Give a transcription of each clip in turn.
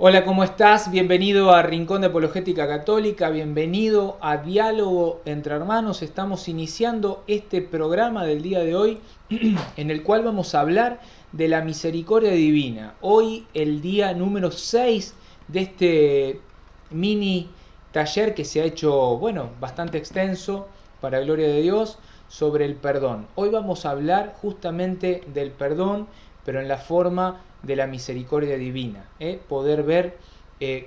Hola, ¿cómo estás? Bienvenido a Rincón de Apologética Católica, bienvenido a Diálogo entre Hermanos. Estamos iniciando este programa del día de hoy en el cual vamos a hablar de la misericordia divina. Hoy el día número 6 de este mini taller que se ha hecho, bastante extenso para gloria de Dios sobre el perdón. Hoy vamos a hablar justamente del perdón, pero en la forma de la misericordia divina, poder ver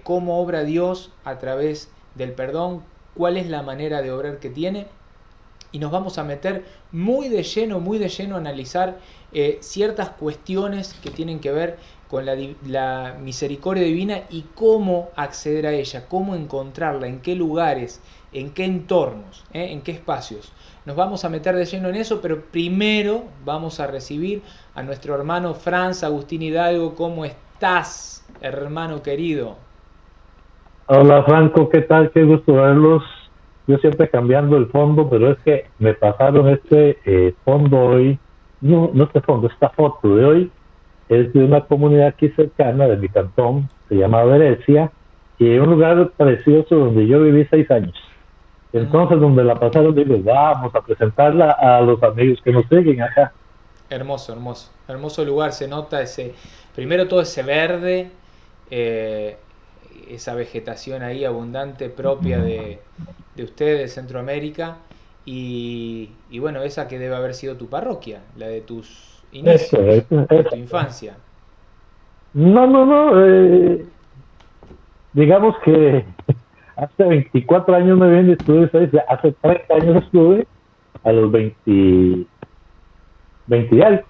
cómo obra Dios a través del perdón, cuál es la manera de obrar que tiene, y nos vamos a meter muy de lleno a analizar ciertas cuestiones que tienen que ver con la misericordia divina y cómo acceder a ella, cómo encontrarla, en qué lugares, en qué entornos, en qué espacios. Nos vamos a meter de lleno en eso, pero primero vamos a recibir a nuestro hermano Franz Agustín Hidalgo. ¿Cómo estás, hermano querido? Hola Franco, ¿qué tal? Qué gusto verlos. Yo siempre cambiando el fondo, pero es que me pasaron este fondo hoy, no este fondo, esta foto de hoy es de una comunidad aquí cercana de mi cantón, se llama Verecia, y es un lugar precioso donde yo viví 6 años. Entonces, donde la pasaron, digo, vamos a presentarla a los amigos que nos siguen acá. Hermoso, hermoso. Hermoso lugar, se nota ese, primero todo ese verde, eh, esa vegetación ahí abundante propia de ustedes, de Centroamérica, y bueno, esa que debe haber sido tu parroquia, la de tus Eso, inicios, de tu infancia. no, no, no, digamos que hace 24 años me vine, estuve, hace 30 años estuve, a los 20 y algo.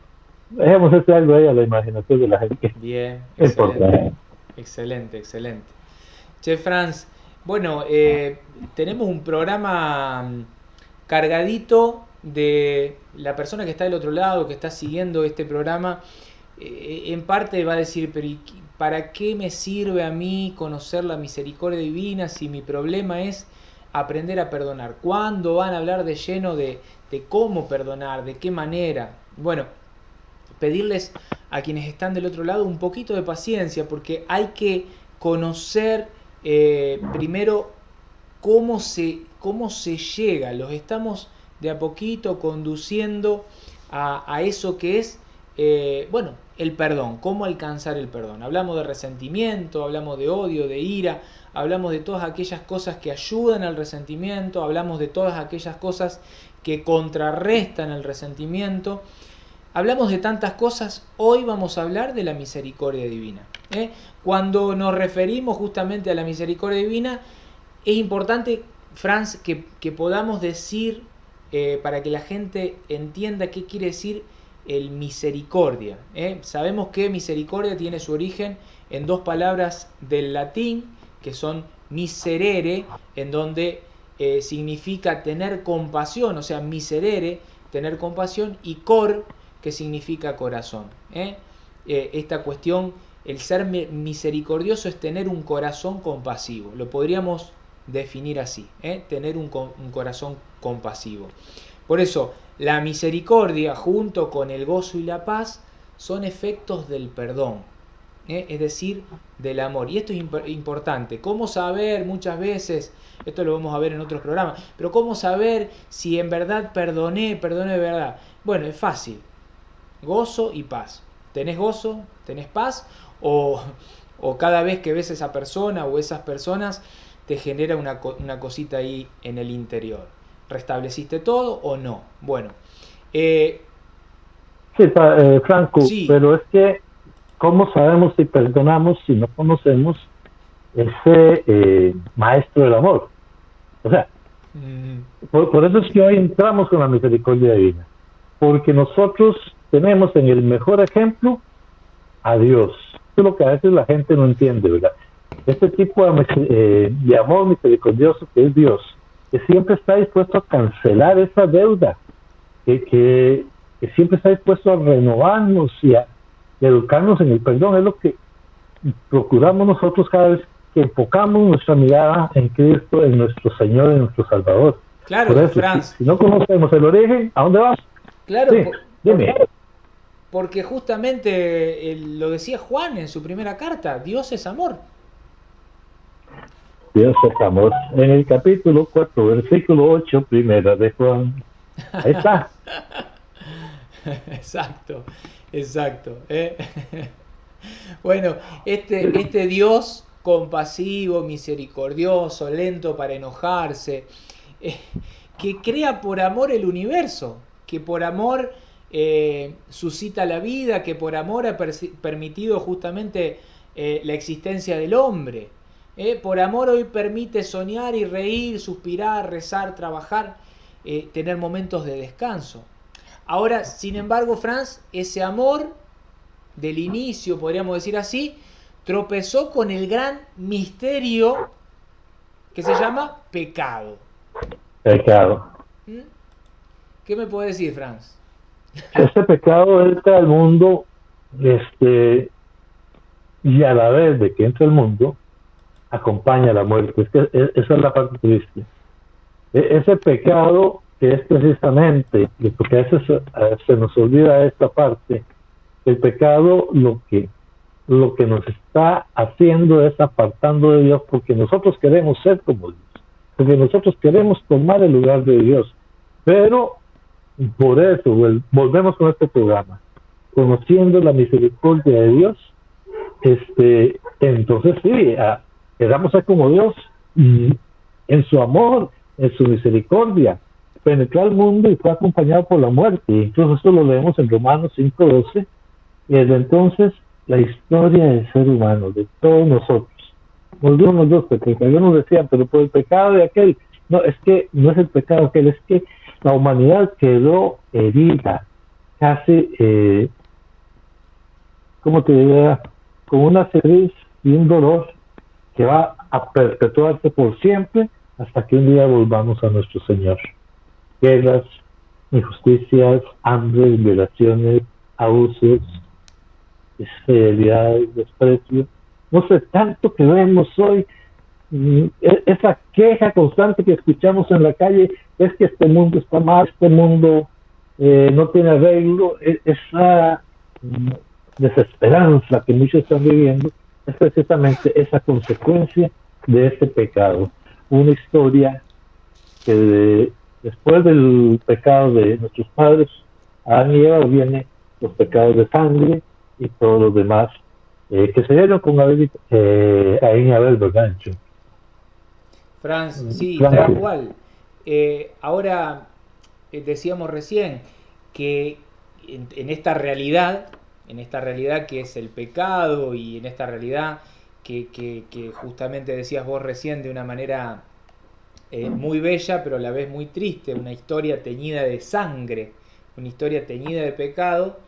Dejemos ese algo ahí a la imaginación de la gente. Bien, No importa. excelente, excelente, excelente. Che, Franz, bueno, tenemos un programa cargadito de la persona que está del otro lado, que está siguiendo este programa. En parte va a decir, pero ¿para qué me sirve a mí conocer la misericordia divina si mi problema es aprender a perdonar? ¿Cuándo van a hablar de lleno de cómo perdonar, de qué manera? Bueno, pedirles a quienes están del otro lado un poquito de paciencia, porque hay que conocer primero cómo se llega. Los estamos de a poquito conduciendo a eso que es, el perdón, cómo alcanzar el perdón. Hablamos de resentimiento, hablamos de odio, de ira, hablamos de todas aquellas cosas que ayudan al resentimiento, hablamos de todas aquellas cosas que contrarrestan el resentimiento. Hablamos de tantas cosas, hoy vamos a hablar de la misericordia divina. Cuando nos referimos justamente a la misericordia divina, es importante, Franz, que podamos decir, para que la gente entienda qué quiere decir el misericordia. Sabemos que misericordia tiene su origen en dos palabras del latín, que son miserere, en donde significa tener compasión, o sea, miserere, tener compasión, y cor, que significa corazón. Esta cuestión, el ser misericordioso es tener un corazón compasivo. Lo podríamos definir así, tener un corazón compasivo. Por eso, la misericordia junto con el gozo y la paz son efectos del perdón, es decir, del amor. Y esto es importante. ¿Cómo saber muchas veces? Esto lo vamos a ver en otros programas. Pero ¿cómo saber si en verdad perdoné de verdad? Bueno, es fácil. Gozo y paz. ¿Tenés gozo? ¿Tenés paz? O cada vez que ves a esa persona o esas personas te genera una cosita ahí en el interior. ¿Restableciste todo o no? Bueno, Sí, Franco, sí. pero es que, ¿cómo sabemos si perdonamos si no conocemos ese maestro del amor? O sea, mm, por eso es que hoy entramos con la misericordia divina. Porque nosotros tenemos en el mejor ejemplo a Dios. Eso es lo que a veces la gente no entiende, ¿verdad? Este tipo de amor misericordioso que es Dios, que siempre está dispuesto a cancelar esa deuda, que, que, que siempre está dispuesto a renovarnos y a educarnos en el perdón. Es lo que procuramos nosotros cada vez que enfocamos nuestra mirada en Cristo, en nuestro Señor, en nuestro Salvador. Por claro, eso, si, Franz. si no conocemos el origen, ¿a dónde vas? Claro, Sí, dime. porque justamente lo decía Juan en su primera carta, Dios es amor. Dios es amor. En el capítulo 4, versículo 8, primera de Juan. Ahí está. Exacto, exacto. Bueno, este Dios compasivo, misericordioso, lento para enojarse, eh, que crea por amor el universo, que por amor suscita la vida, que por amor ha permitido justamente la existencia del hombre. Por amor hoy permite soñar y reír, suspirar, rezar, trabajar, tener momentos de descanso. Ahora, sin embargo, Franz, ese amor del inicio, podríamos decir así, tropezó con el gran misterio que se llama pecado. Pecado. ¿Mm? ¿Qué me puede decir, Franz? Este pecado entra al mundo, y a la vez de que entra al mundo, acompaña la muerte. Es que esa es la parte triste. Ese pecado que es precisamente, porque a veces se nos olvida esta parte, el pecado lo que nos está haciendo es apartando de Dios, porque nosotros queremos ser como Dios, porque nosotros queremos tomar el lugar de Dios. Pero por eso volvemos con este programa, conociendo la misericordia de Dios, entonces sí, queramos ser como Dios, y en su amor, en su misericordia, penetró al mundo y fue acompañado por la muerte. Incluso esto lo leemos en Romanos 5:12, y desde entonces la historia del ser humano, de todos nosotros, volvimos los dos, porque algunos decían, pero por el pecado de aquel, no, es que no es el pecado de aquel, es que la humanidad quedó herida, casi, ¿cómo te diría? Con una cicatriz y un dolor que va a perpetuarse por siempre hasta que un día volvamos a nuestro Señor. Guerras, injusticias, hambre, violaciones, abusos, infidelidad, desprecio. No sé, tanto que vemos hoy, esa queja constante que escuchamos en la calle, es que este mundo está mal, este mundo no tiene arreglo, esa desesperanza que muchos están viviendo, es precisamente esa consecuencia de este pecado. Una historia que después del pecado de nuestros padres, Adán y Eva, vienen los pecados de sangre y todos los demás que se dieron con Abel, Caín y Abel, ¿verdad? Franz, sí, tal cual. Ahora decíamos recién que en esta realidad que es el pecado, y en esta realidad que justamente decías vos recién de una manera muy bella, pero a la vez muy triste, una historia teñida de sangre, una historia teñida de pecado,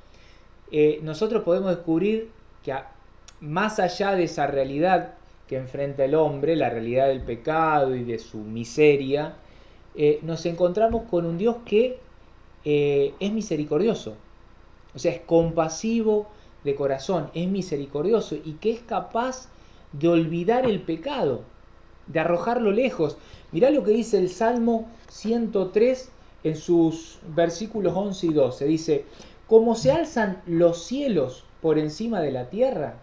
nosotros podemos descubrir que más allá de esa realidad que enfrenta el hombre, la realidad del pecado y de su miseria, nos encontramos con un Dios que es misericordioso, o sea, es compasivo de corazón, es misericordioso y que es capaz de olvidar el pecado, de arrojarlo lejos. Mirá lo que dice el Salmo 103 en sus versículos 11 y 12. Dice: como se alzan los cielos por encima de la tierra,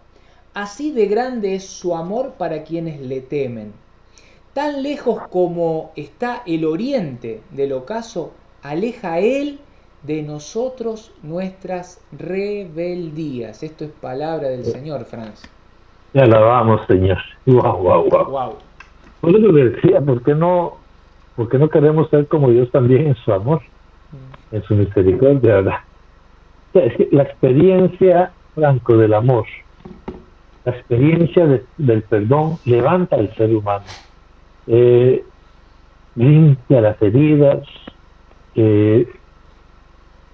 así de grande es su amor para quienes le temen. Tan lejos como está el oriente del ocaso, aleja él de nosotros nuestras rebeldías. Esto es palabra del Señor, Franz. Te alabamos, Señor. Wow. Por eso le decía, ¿por qué no queremos ser como Dios también en su amor, en su misericordia, verdad? O sea, es que la experiencia, Franco, del amor, la experiencia del perdón levanta al ser humano, limpia las heridas,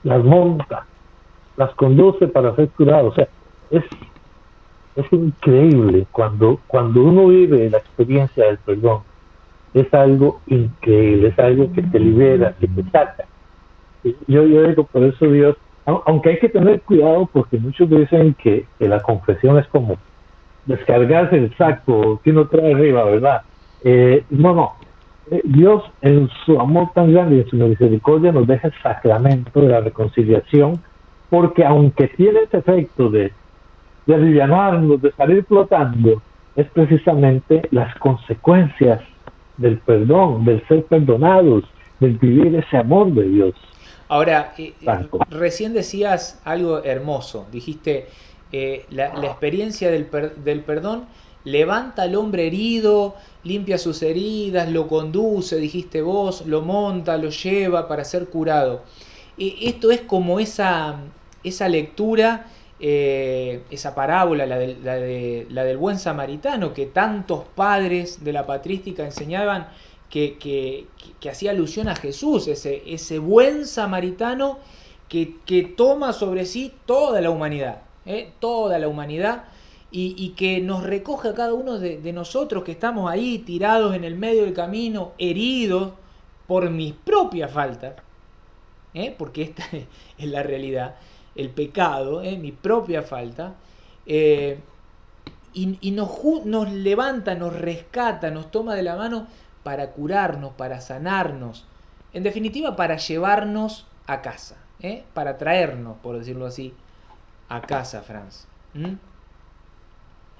las monta, las conduce para ser curado. O sea, es increíble cuando uno vive la experiencia del perdón. Es algo increíble, es algo que te libera, que te saca. Yo digo, por eso Dios, aunque hay que tener cuidado, porque muchos dicen que la confesión es como descargarse el saco que uno trae arriba, ¿verdad? No. Dios, en su amor tan grande y en su misericordia, nos deja el sacramento de la reconciliación, porque aunque tiene ese efecto de alivianarnos, de salir flotando, es precisamente las consecuencias del perdón, del ser perdonados, del vivir ese amor de Dios. Ahora, Franco. recién decías algo hermoso. Dijiste, la experiencia del perdón levanta al hombre herido, limpia sus heridas, lo conduce, dijiste vos, lo monta, lo lleva para ser curado. Esto es como esa lectura, esa parábola, la del buen samaritano, que tantos padres de la patrística enseñaban, que hacía alusión a Jesús, ese buen samaritano que toma sobre sí toda la humanidad, toda la humanidad, y que nos recoge a cada uno de nosotros que estamos ahí tirados en el medio del camino, heridos por mis propias faltas, porque esta es la realidad, el pecado, mi propia falta, y nos levanta, nos rescata, nos toma de la mano para curarnos, para sanarnos, en definitiva para llevarnos a casa, para traernos, por decirlo así, a casa, Franz.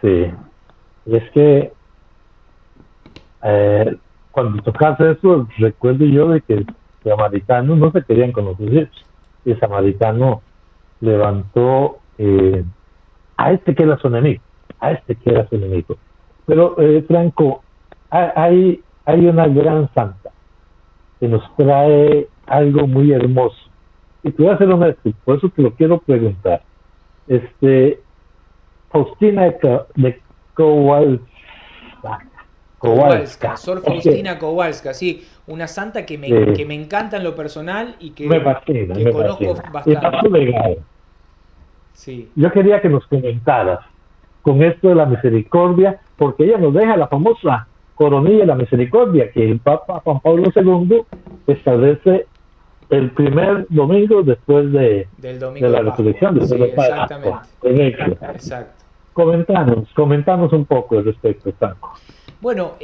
Sí, y es que cuando tocaste eso, recuerdo yo de que el samaritano no se querían con los egipcios. Y el samaritano levantó a este que era su enemigo, a este que era su enemigo. Pero, Franco, hay una gran santa que nos trae algo muy hermoso. Y te voy a hacer honesto, por eso te lo quiero preguntar. Faustina de Kowalska, Sor Faustina Kowalska, sí, una santa que me encanta en lo personal y que conozco bastante. Y está su legado. Sí. Yo quería que nos comentaras con esto de la misericordia, porque ella nos deja la famosa coronilla de la misericordia que el Papa Juan Pablo II establece el primer domingo después de la resurrección. Sí, exactamente. Exacto. Comentanos un poco al respecto, Franco. Bueno,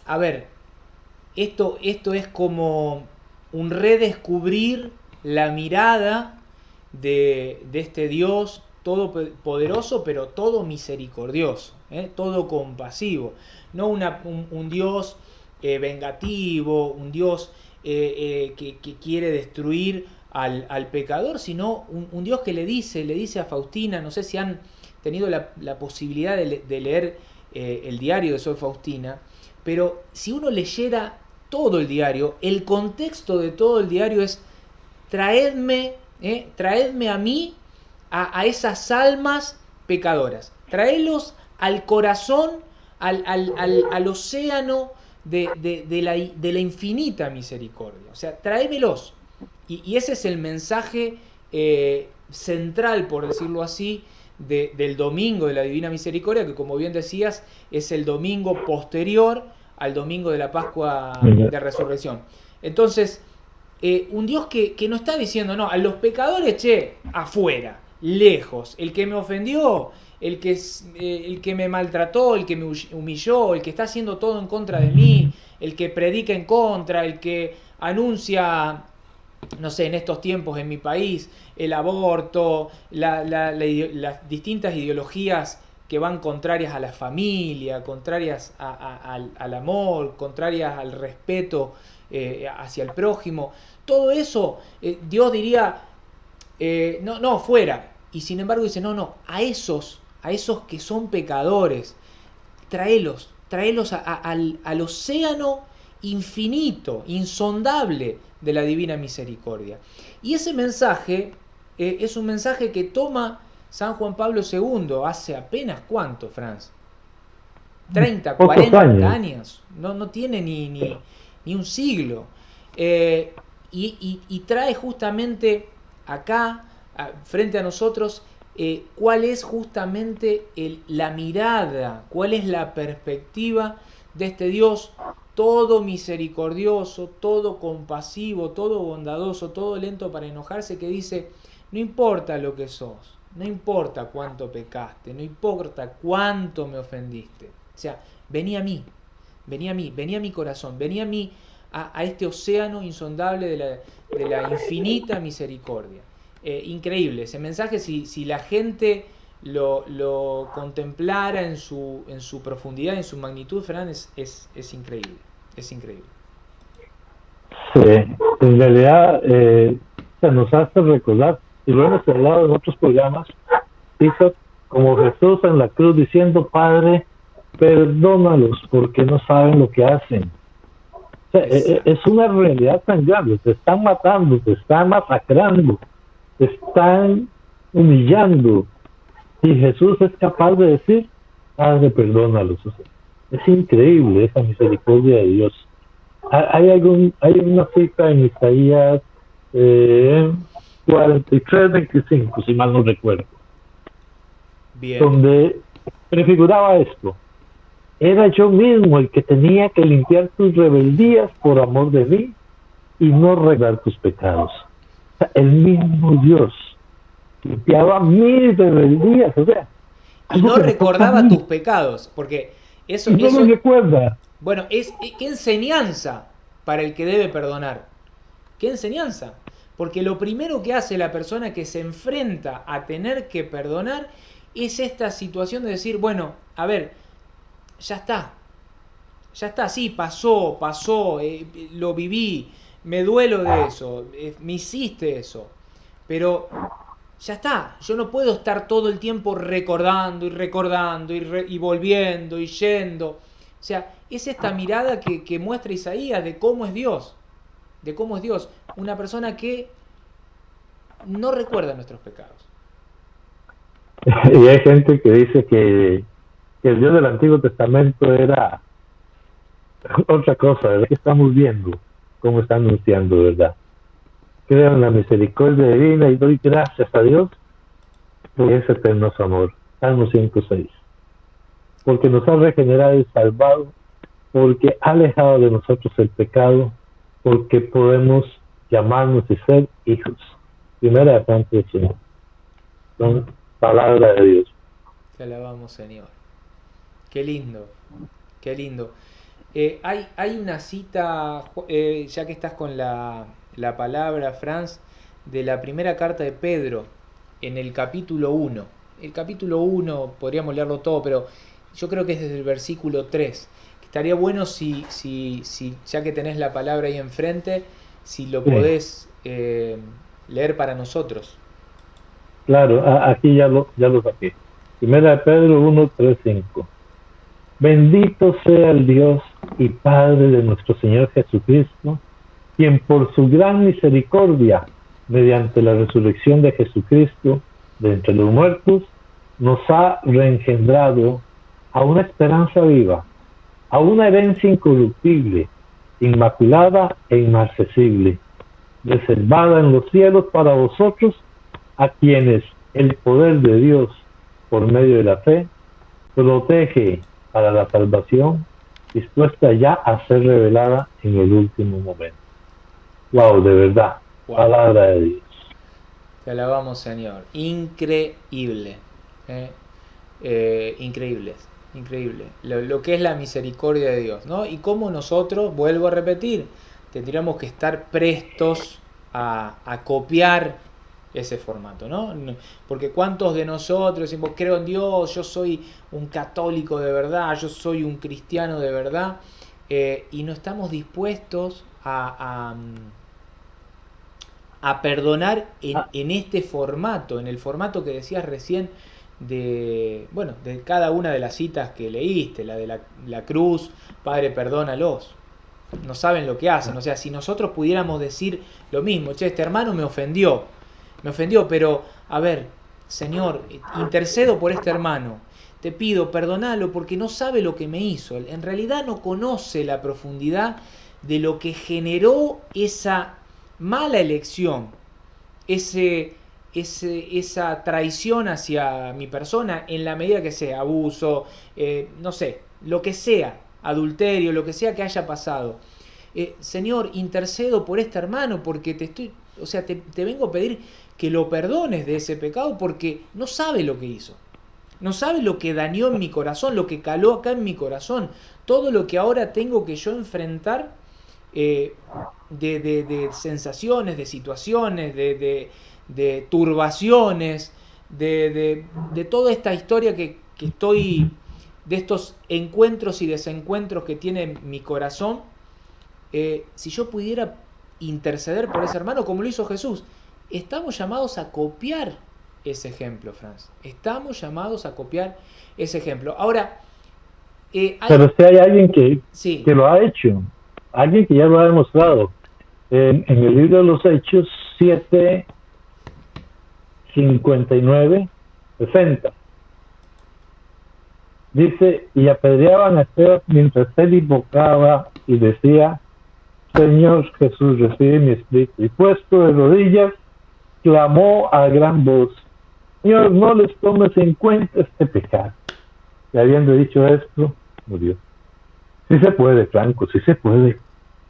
a ver, esto es como un redescubrir la mirada de este Dios todopoderoso, pero todo misericordioso, todo compasivo. No un Dios vengativo, un Dios que quiere destruir al pecador, sino un Dios que le dice a Faustina, no sé si han tenido la posibilidad de leer el diario de Sor Faustina, pero si uno leyera todo el diario, el contexto de todo el diario es traedme a mí, a esas almas pecadoras, traedlos al corazón, al océano de la infinita misericordia, o sea, tráemelos. Y ese es el mensaje central, por decirlo así, del domingo de la Divina Misericordia, que como bien decías, es el domingo posterior al domingo de la Pascua de Resurrección. Entonces, un Dios que no está diciendo, no, a los pecadores, afuera, lejos, el que me ofendió, el que me maltrató, el que me humilló, el que está haciendo todo en contra de mí, el que predica en contra, el que anuncia, no sé, en estos tiempos en mi país, el aborto, las distintas ideologías que van contrarias a la familia, contrarias al amor, contrarias al respeto hacia el prójimo. Todo eso, Dios diría, no, fuera. Y sin embargo dice, no, a esos que son pecadores, tráelos al océano infinito, insondable de la Divina Misericordia. Y ese mensaje es un mensaje que toma San Juan Pablo II hace apenas, ¿cuánto, Franz? 30, 40 años. No tiene ni un siglo. Y trae justamente acá, frente a nosotros, cuál es justamente la mirada, cuál es la perspectiva de este Dios todo misericordioso, todo compasivo, todo bondadoso, todo lento para enojarse, que dice, no importa lo que sos, no importa cuánto pecaste, no importa cuánto me ofendiste. O sea, vení a mí, vení a mi corazón, vení a mí, a este océano insondable de la infinita misericordia. Increíble ese mensaje. Si la gente lo contemplara en su profundidad, en su magnitud, Fernán, es increíble. Es increíble. Sí, en realidad se nos hace recordar, y lo hemos hablado en otros programas, hizo como Jesús en la cruz diciendo, Padre, perdónalos porque no saben lo que hacen. O sea, es una realidad tan grande, te están matando, te están masacrando, te están humillando, y Jesús es capaz de decir, Padre, perdónalos. O sea, es increíble esa misericordia de Dios. Hay una cita en Isaías 43:25, si mal no recuerdo, Bien. donde prefiguraba esto. Era yo mismo el que tenía que limpiar tus rebeldías por amor de mí y no arreglar tus pecados. O sea, el mismo Dios limpiaba mis rebeldías, o sea, Y no recordaba tus pecados, porque y no lo recuerda. Bueno, qué enseñanza para el que debe perdonar. Qué enseñanza. Porque lo primero que hace la persona que se enfrenta a tener que perdonar es esta situación de decir, bueno, a ver, ya está, sí, pasó, lo viví, me duelo de eso, me hiciste eso, pero ya está, yo no puedo estar todo el tiempo recordando y recordando y volviendo y yendo. O sea, es esta mirada que muestra Isaías de cómo es Dios, una persona que no recuerda nuestros pecados. Y hay gente que dice que el Dios del Antiguo Testamento era otra cosa, ¿verdad? Que estamos viendo cómo está anunciando, ¿verdad? Creo en la misericordia divina y doy gracias a Dios por ese eterno su amor. Salmo 5:6. Porque nos ha regenerado y salvado, porque ha alejado de nosotros el pecado, porque podemos llamarnos y ser hijos. Primera de Juan 3:1. Son palabras de Dios. Te alabamos, Señor. Qué lindo, qué lindo. Hay una cita, ya que estás con la palabra, Franz, de la primera carta de Pedro, en el capítulo 1. El capítulo 1, podríamos leerlo todo, pero yo creo que es desde el versículo 3. Estaría bueno si ya que tenés la palabra ahí enfrente, si lo podés leer para nosotros. Claro, aquí ya lo saqué. Primera de Pedro 1:3-5. Bendito sea el Dios y Padre de nuestro Señor Jesucristo, quien por su gran misericordia, mediante la resurrección de Jesucristo de entre los muertos, nos ha reengendrado a una esperanza viva, a una herencia incorruptible, inmaculada e inmarcesible, reservada en los cielos para vosotros, a quienes el poder de Dios, por medio de la fe, protege para la salvación, dispuesta ya a ser revelada en el último momento. Wow, de verdad, palabra de Dios. Te alabamos, Señor. Increíble. Increíble. Lo que es la misericordia de Dios, ¿no? Y cómo nosotros, vuelvo a repetir, tendríamos que estar prestos a copiar ese formato, ¿no? Porque cuántos de nosotros decimos, creo en Dios, yo soy un católico de verdad, yo soy un cristiano de verdad, y no estamos dispuestos a perdonar en este formato, en el formato que decías recién de cada una de las citas que leíste, la de la cruz, Padre, perdónalos. No saben lo que hacen. O sea, si nosotros pudiéramos decir lo mismo, che, este hermano me ofendió, pero, a ver, Señor, intercedo por este hermano, te pido, perdonalo porque no sabe lo que me hizo. En realidad no conoce la profundidad de lo que generó esa mala elección, esa traición hacia mi persona, en la medida que sea abuso, no sé, lo que sea, adulterio, lo que sea que haya pasado. Señor, intercedo por este hermano porque te vengo a pedir que lo perdones de ese pecado porque no sabe lo que hizo. No sabe lo que dañó en mi corazón, lo que caló acá en mi corazón. Todo lo que ahora tengo que yo enfrentar de sensaciones, de situaciones, de turbaciones, de toda esta historia que estoy, de estos encuentros y desencuentros que tiene mi corazón, si yo pudiera interceder por ese hermano como lo hizo Jesús. Estamos llamados a copiar ese ejemplo, Franz. Estamos llamados a copiar ese ejemplo. Ahora, pero si hay alguien sí, que lo ha hecho, alguien que ya lo ha demostrado. En el libro de los Hechos 7, 59, 60. Dice, y apedreaban a Esteban mientras él invocaba y decía, Señor Jesús, recibe mi espíritu. Y puesto de rodillas, clamó a gran voz, Señor, no les tomes en cuenta este pecado. Y habiendo dicho esto, murió. Sí se puede, Franco, sí se puede.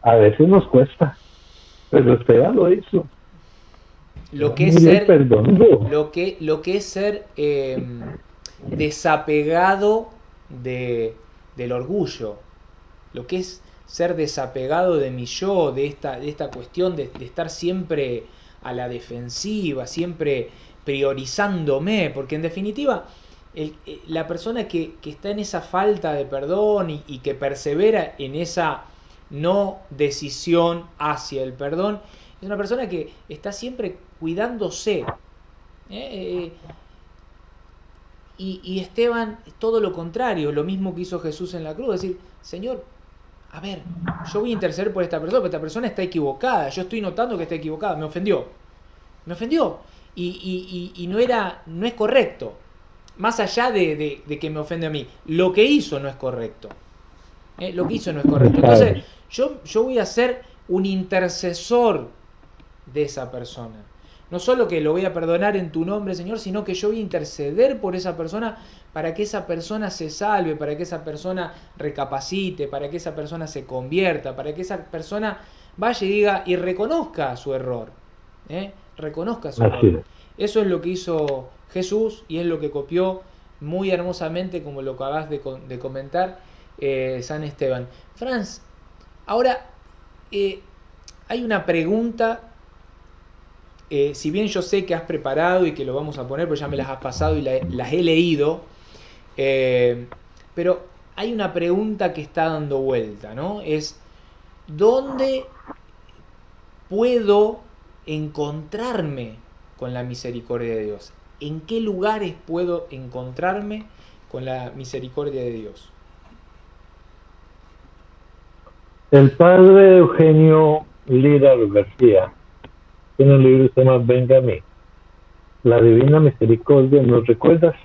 A veces nos cuesta, pero Esteban lo hizo. Lo que es ser, lo que es ser desapegado del orgullo, lo que es ser desapegado de mi yo, de esta cuestión de estar siempre a la defensiva, siempre priorizándome, porque en definitiva la persona que está en esa falta de perdón y que persevera en esa no decisión hacia el perdón, es una persona que está siempre cuidándose. Y Esteban, todo lo contrario, lo mismo que hizo Jesús en la cruz, decir, Señor, a ver, yo voy a interceder por esta persona, pero esta persona está equivocada, yo estoy notando que está equivocada, me ofendió, y no es correcto, más allá de que me ofende a mí, lo que hizo no es correcto, lo que hizo no es correcto, entonces yo voy a ser un intercesor de esa persona. No solo que lo voy a perdonar en tu nombre, Señor, sino que yo voy a interceder por esa persona para que esa persona se salve, para que esa persona recapacite, para que esa persona se convierta, para que esa persona vaya y diga y reconozca su error. Reconozca su error. Eso es lo que hizo Jesús y es lo que copió muy hermosamente, como lo acabas de comentar, San Esteban. Franz, ahora hay una pregunta. Si bien yo sé que has preparado y que lo vamos a poner, porque ya me las has pasado y las he leído, pero hay una pregunta que está dando vuelta, ¿no? Es, ¿dónde puedo encontrarme con la misericordia de Dios? ¿En qué lugares puedo encontrarme con la misericordia de Dios? El padre Eugenio Lira García tiene un libro que se llama Venga a mí. La Divina Misericordia nos recuerda,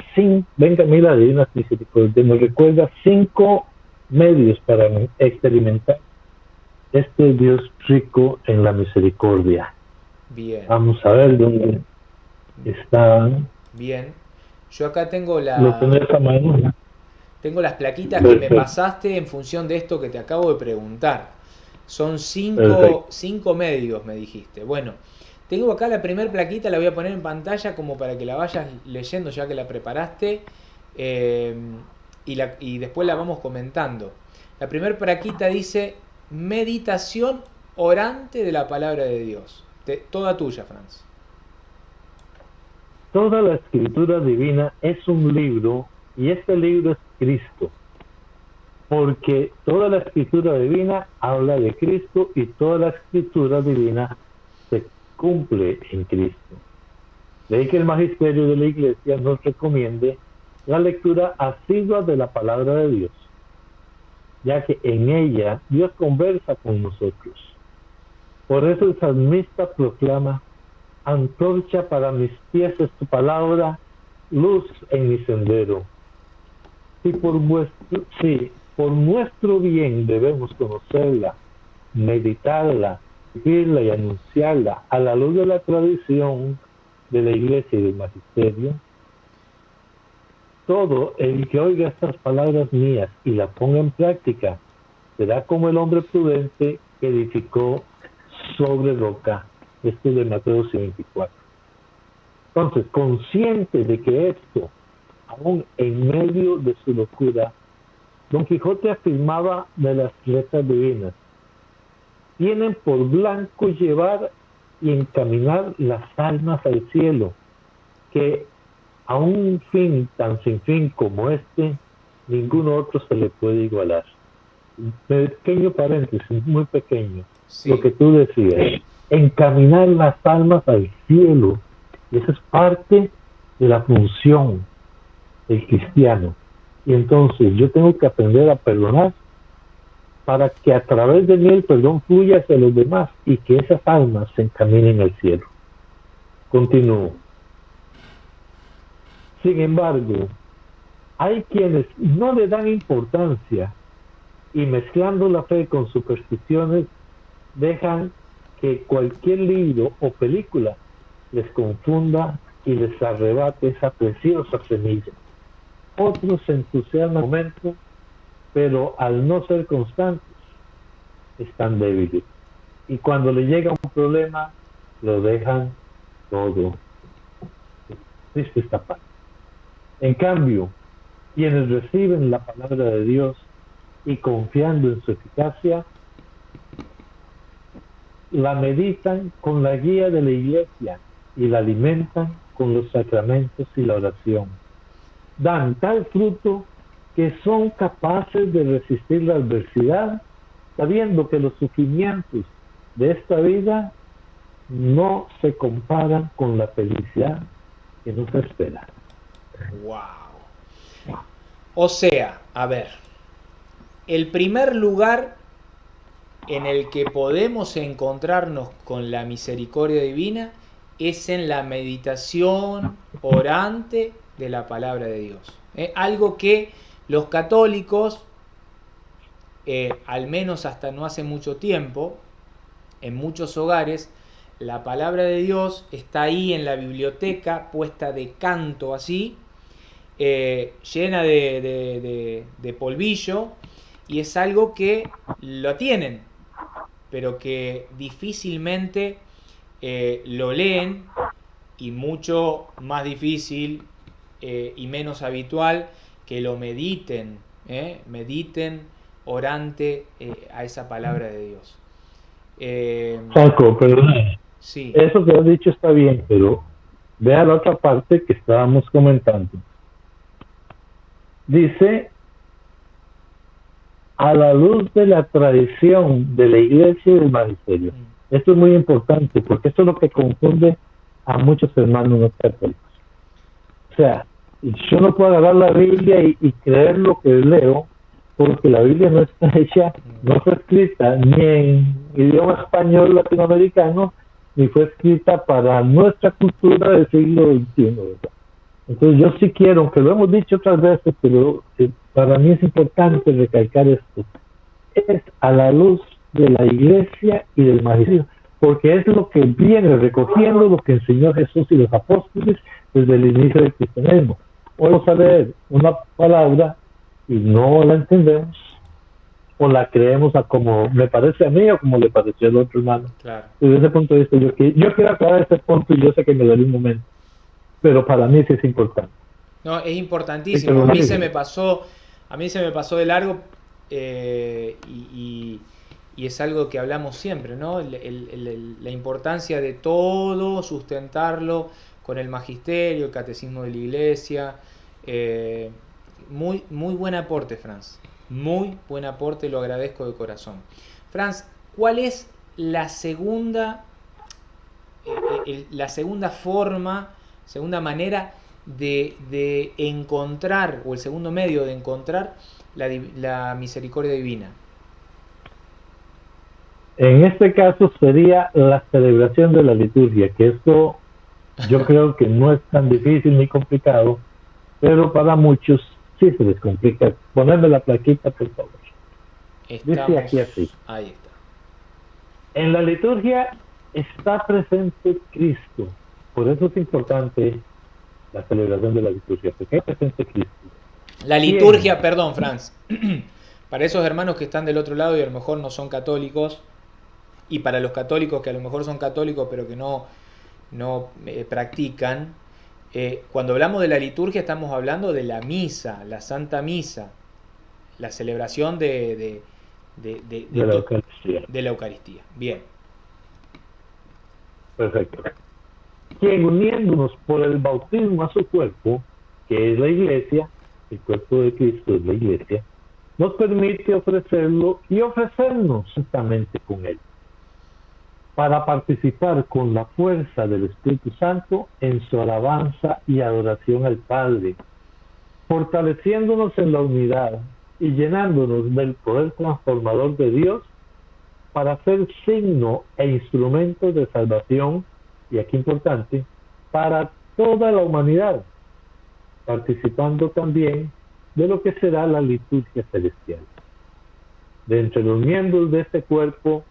Venga a mí la Divina Misericordia, nos recuerda 5 medios para experimentar este Dios rico en la misericordia. Bien. Vamos a ver dónde están. Bien. Yo acá tengo ¿Lo tenés a mano? Tengo las plaquitas que me pasaste en función de esto que te acabo de preguntar. Son 5 medios, me dijiste. Bueno, tengo acá la primera plaquita, la voy a poner en pantalla como para que la vayas leyendo ya que la preparaste, y después la vamos comentando. La primera plaquita dice meditación orante de la palabra de Dios. Toda tuya, Franz. Toda la escritura divina es un libro y este libro es Cristo. Porque toda la escritura divina habla de Cristo y toda la escritura divina se cumple en Cristo. De ahí que el magisterio de la Iglesia nos recomiende la lectura asidua de la palabra de Dios, ya que en ella Dios conversa con nosotros. Por eso el salmista proclama, antorcha para mis pies es tu palabra, luz en mi sendero. Por nuestro bien debemos conocerla, meditarla, vivirla y anunciarla a la luz de la tradición de la Iglesia y del magisterio. Todo el que oiga estas palabras mías y las ponga en práctica será como el hombre prudente que edificó sobre roca. Esto es de Mateo 24. Entonces, consciente de que esto, aún en medio de su locura, Don Quijote afirmaba de las letras divinas, tienen por blanco llevar y encaminar las almas al cielo, que A un fin tan sin fin como este, ninguno otro se le puede igualar. Pequeño paréntesis, muy pequeño, lo Sí, que tú decías, encaminar las almas al cielo, esa es parte de la función del cristiano. Y entonces yo tengo que aprender a perdonar para que a través de mí el perdón fluya hacia los demás y que esas almas se encaminen al cielo. Continúo. Sin embargo, hay quienes no le dan importancia y mezclando la fe con supersticiones dejan que cualquier libro o película les confunda y les arrebate esa preciosa semilla. Otros se entusiasman un momento, pero al no ser constantes, están débiles. Y cuando le llega un problema, lo dejan todo. Triste esta parte. En cambio, quienes reciben la palabra de Dios y confiando en su eficacia, la meditan con la guía de la iglesia y la alimentan con los sacramentos y la oración. Dan tal fruto que son capaces de resistir la adversidad, sabiendo que los sufrimientos de esta vida no se comparan con la felicidad que nos espera. wow. O sea, a ver, el primer lugar en el que podemos encontrarnos con la misericordia divina es en la meditación orante de la palabra de Dios. Algo que los católicos, al menos hasta no hace mucho tiempo, en muchos hogares, la palabra de Dios está ahí en la biblioteca, puesta de canto así, llena de polvillo, y es algo que lo tienen, pero que difícilmente lo leen, y mucho más difícil y menos habitual que lo mediten, mediten orante a esa palabra de Dios. Eh, Paco, perdón, sí, eso que has dicho está bien, pero vea la otra parte que estábamos comentando. Dice, a la luz de la tradición de la iglesia y del magisterio. Esto es muy importante porque esto es lo que confunde a muchos hermanos no católicos. O sea, yo no puedo agarrar la Biblia y creer lo que leo porque la Biblia no está hecha, no fue escrita ni en idioma español latinoamericano, ni fue escrita para nuestra cultura del siglo XXI, ¿verdad? Entonces yo sí quiero, aunque lo hemos dicho otras veces, pero para mí es importante recalcar esto, es a la luz de la iglesia y del magisterio, porque es lo que viene recogiendo lo que enseñó Jesús y los apóstoles desde el inicio del cristianismo. Hoy vamos a leer una palabra y no la entendemos, o la creemos a como me parece a mí o como le pareció al otro hermano. claro. Desde ese punto de vista, yo quiero aclarar este punto y yo sé que me daré un momento, pero para mí sí es importante. No, es Víctor importantísimo. Rodríguez. A mí se me pasó de largo, y es algo que hablamos siempre, ¿no? La importancia de todo sustentarlo con el magisterio, el catecismo de la iglesia. Eh, muy buen aporte, Franz. Muy buen aporte, lo agradezco de corazón. Franz, ¿cuál es la segunda forma, segunda manera de encontrar, o el segundo medio de encontrar la misericordia divina? En este caso sería la celebración de la liturgia, que esto yo creo que no es tan difícil ni complicado, pero para muchos sí se les complica. Ponerme la plaquita, por favor. Dice aquí así. Ahí está. En la liturgia está presente Cristo. Por eso es importante la celebración de la liturgia, porque hay presente Cristo. La ¿Quién? liturgia, perdón, Franz. Para esos hermanos que están del otro lado y a lo mejor no son católicos, y para los católicos que a lo mejor son católicos pero que no practican, cuando hablamos de la liturgia estamos hablando de la misa, la Santa Misa, la celebración De la Eucaristía. de la Eucaristía. Bien. Perfecto. quien uniéndonos por el bautismo a su cuerpo, que es la iglesia, el cuerpo de Cristo es la iglesia, nos permite ofrecerlo y ofrecernos justamente con él, para participar con la fuerza del Espíritu Santo en su alabanza y adoración al Padre, fortaleciéndonos en la unidad y llenándonos del poder transformador de Dios para ser signo e instrumento de salvación, y aquí importante, para toda la humanidad, participando también de lo que será la liturgia celestial. De entre los miembros de este cuerpo,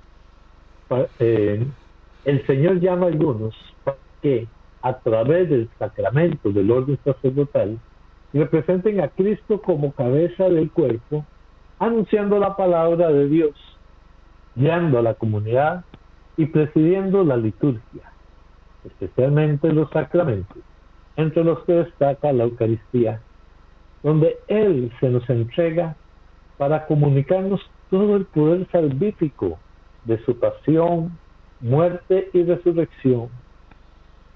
el Señor llama a algunos para que, a través del sacramento del orden sacerdotal, representen a Cristo como cabeza del cuerpo, anunciando la palabra de Dios, guiando a la comunidad y presidiendo la liturgia, especialmente los sacramentos, entre los que destaca la Eucaristía, donde Él se nos entrega para comunicarnos todo el poder salvífico de su pasión, muerte y resurrección,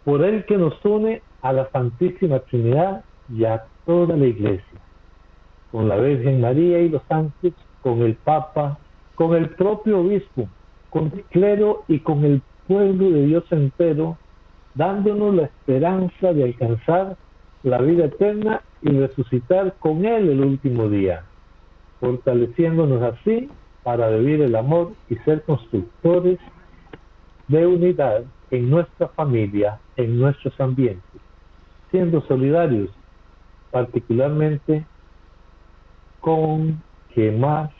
por Él que nos une a la Santísima Trinidad y a toda la Iglesia, con la Virgen María y los santos, con el Papa, con el propio obispo, con el clero y con el pueblo de Dios entero, dándonos la esperanza de alcanzar la vida eterna y resucitar con Él el último día, fortaleciéndonos así para vivir el amor y ser constructores de unidad en nuestra familia, en nuestros ambientes, siendo solidarios particularmente con quien más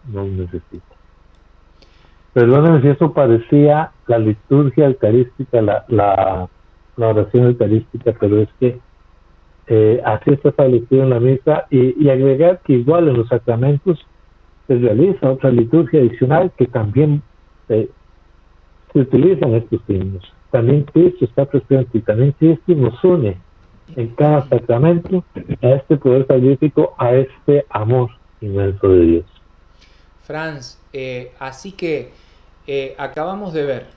nos necesita. Perdónenme si eso parecía la liturgia eucarística, la oración eucarística, pero es que así está establecido en la misa, y agregar que igual en los sacramentos se realiza otra liturgia adicional que también se utilizan estos signos. También Cristo está presente y también Cristo nos une en cada sacramento a este poder salvífico, a este amor inmenso de Dios. Franz, así que acabamos de ver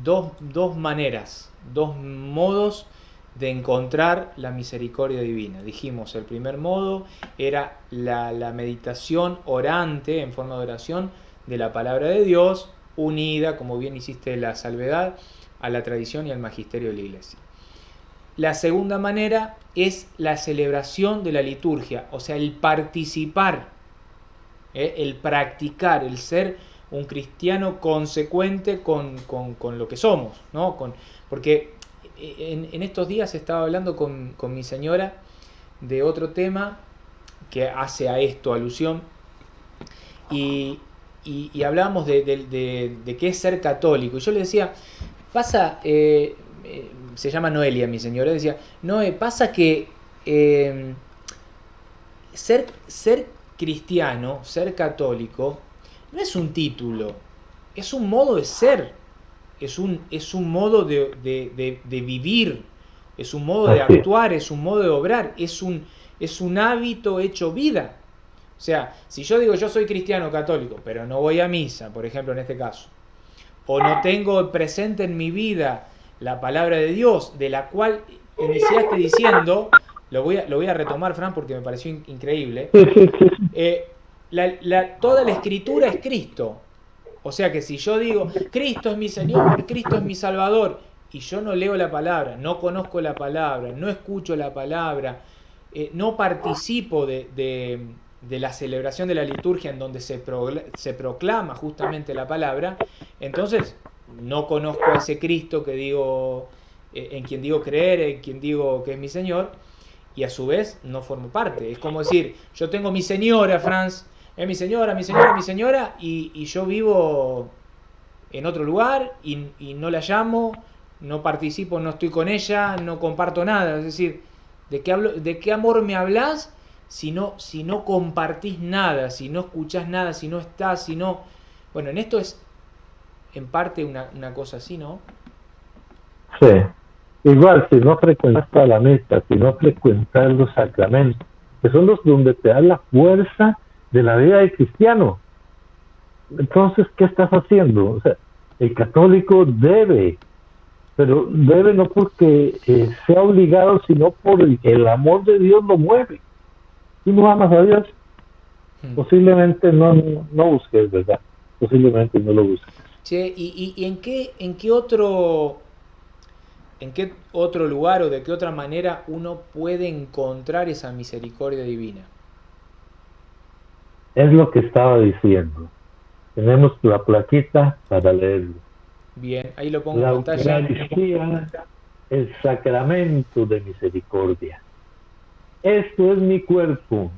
dos maneras, dos modos de encontrar la misericordia divina. Dijimos, el primer modo era la meditación orante, en forma de oración, de la palabra de Dios, unida, como bien hiciste la salvedad, a la tradición y al magisterio de la Iglesia. La segunda manera es la celebración de la liturgia, o sea, el participar, el practicar, el ser un cristiano consecuente con lo que somos, ¿no? Porque en estos días estaba hablando con mi señora de otro tema que hace a esto alusión, y hablábamos de qué es ser católico. Y yo le decía, se llama Noelia, mi señora, decía, Noé, pasa que ser cristiano, ser católico, no es un título, es un modo de ser, es un modo de vivir, es un modo de actuar, es un modo de obrar, es un hábito hecho vida. O sea, si yo digo yo soy cristiano católico, pero no voy a misa, por ejemplo en este caso, o no tengo presente en mi vida la palabra de Dios, de la cual iniciaste diciendo, lo voy a retomar, Fran, porque me pareció increíble, toda la escritura es Cristo. O sea que si yo digo, Cristo es mi Señor, Cristo es mi Salvador, y yo no leo la palabra, no conozco la palabra, no escucho la palabra, no participo de la celebración de la liturgia en donde se proclama justamente la palabra, entonces no conozco a ese Cristo que digo, en quien digo creer, en quien digo que es mi Señor, y a su vez no formo parte. Es como decir, yo tengo mi señora, Franz, es mi señora, y yo vivo en otro lugar y no la llamo, no participo, no estoy con ella, no comparto nada. Es decir, ¿de qué amor me hablas si no compartís nada, si no escuchás nada, si no estás, si no... Bueno, en esto es en parte una cosa así, ¿no? Sí. Igual, si no frecuentas la misa, si no frecuentas los sacramentos, que son los donde te dan la fuerza de la vida del cristiano, entonces, ¿qué estás haciendo? O sea, el católico debe pero debe no porque sea obligado, sino por el amor de Dios lo mueve. Si no amas a Dios, posiblemente no busques, ¿verdad? Posiblemente no lo busques. Che, ¿y en qué otro lugar o de qué otra manera uno puede encontrar esa misericordia divina? Es lo que estaba diciendo. Tenemos la plaquita para leerlo. Bien, ahí lo pongo en La pantalla. Eucaristía, el sacramento de misericordia. Esto es mi cuerpo,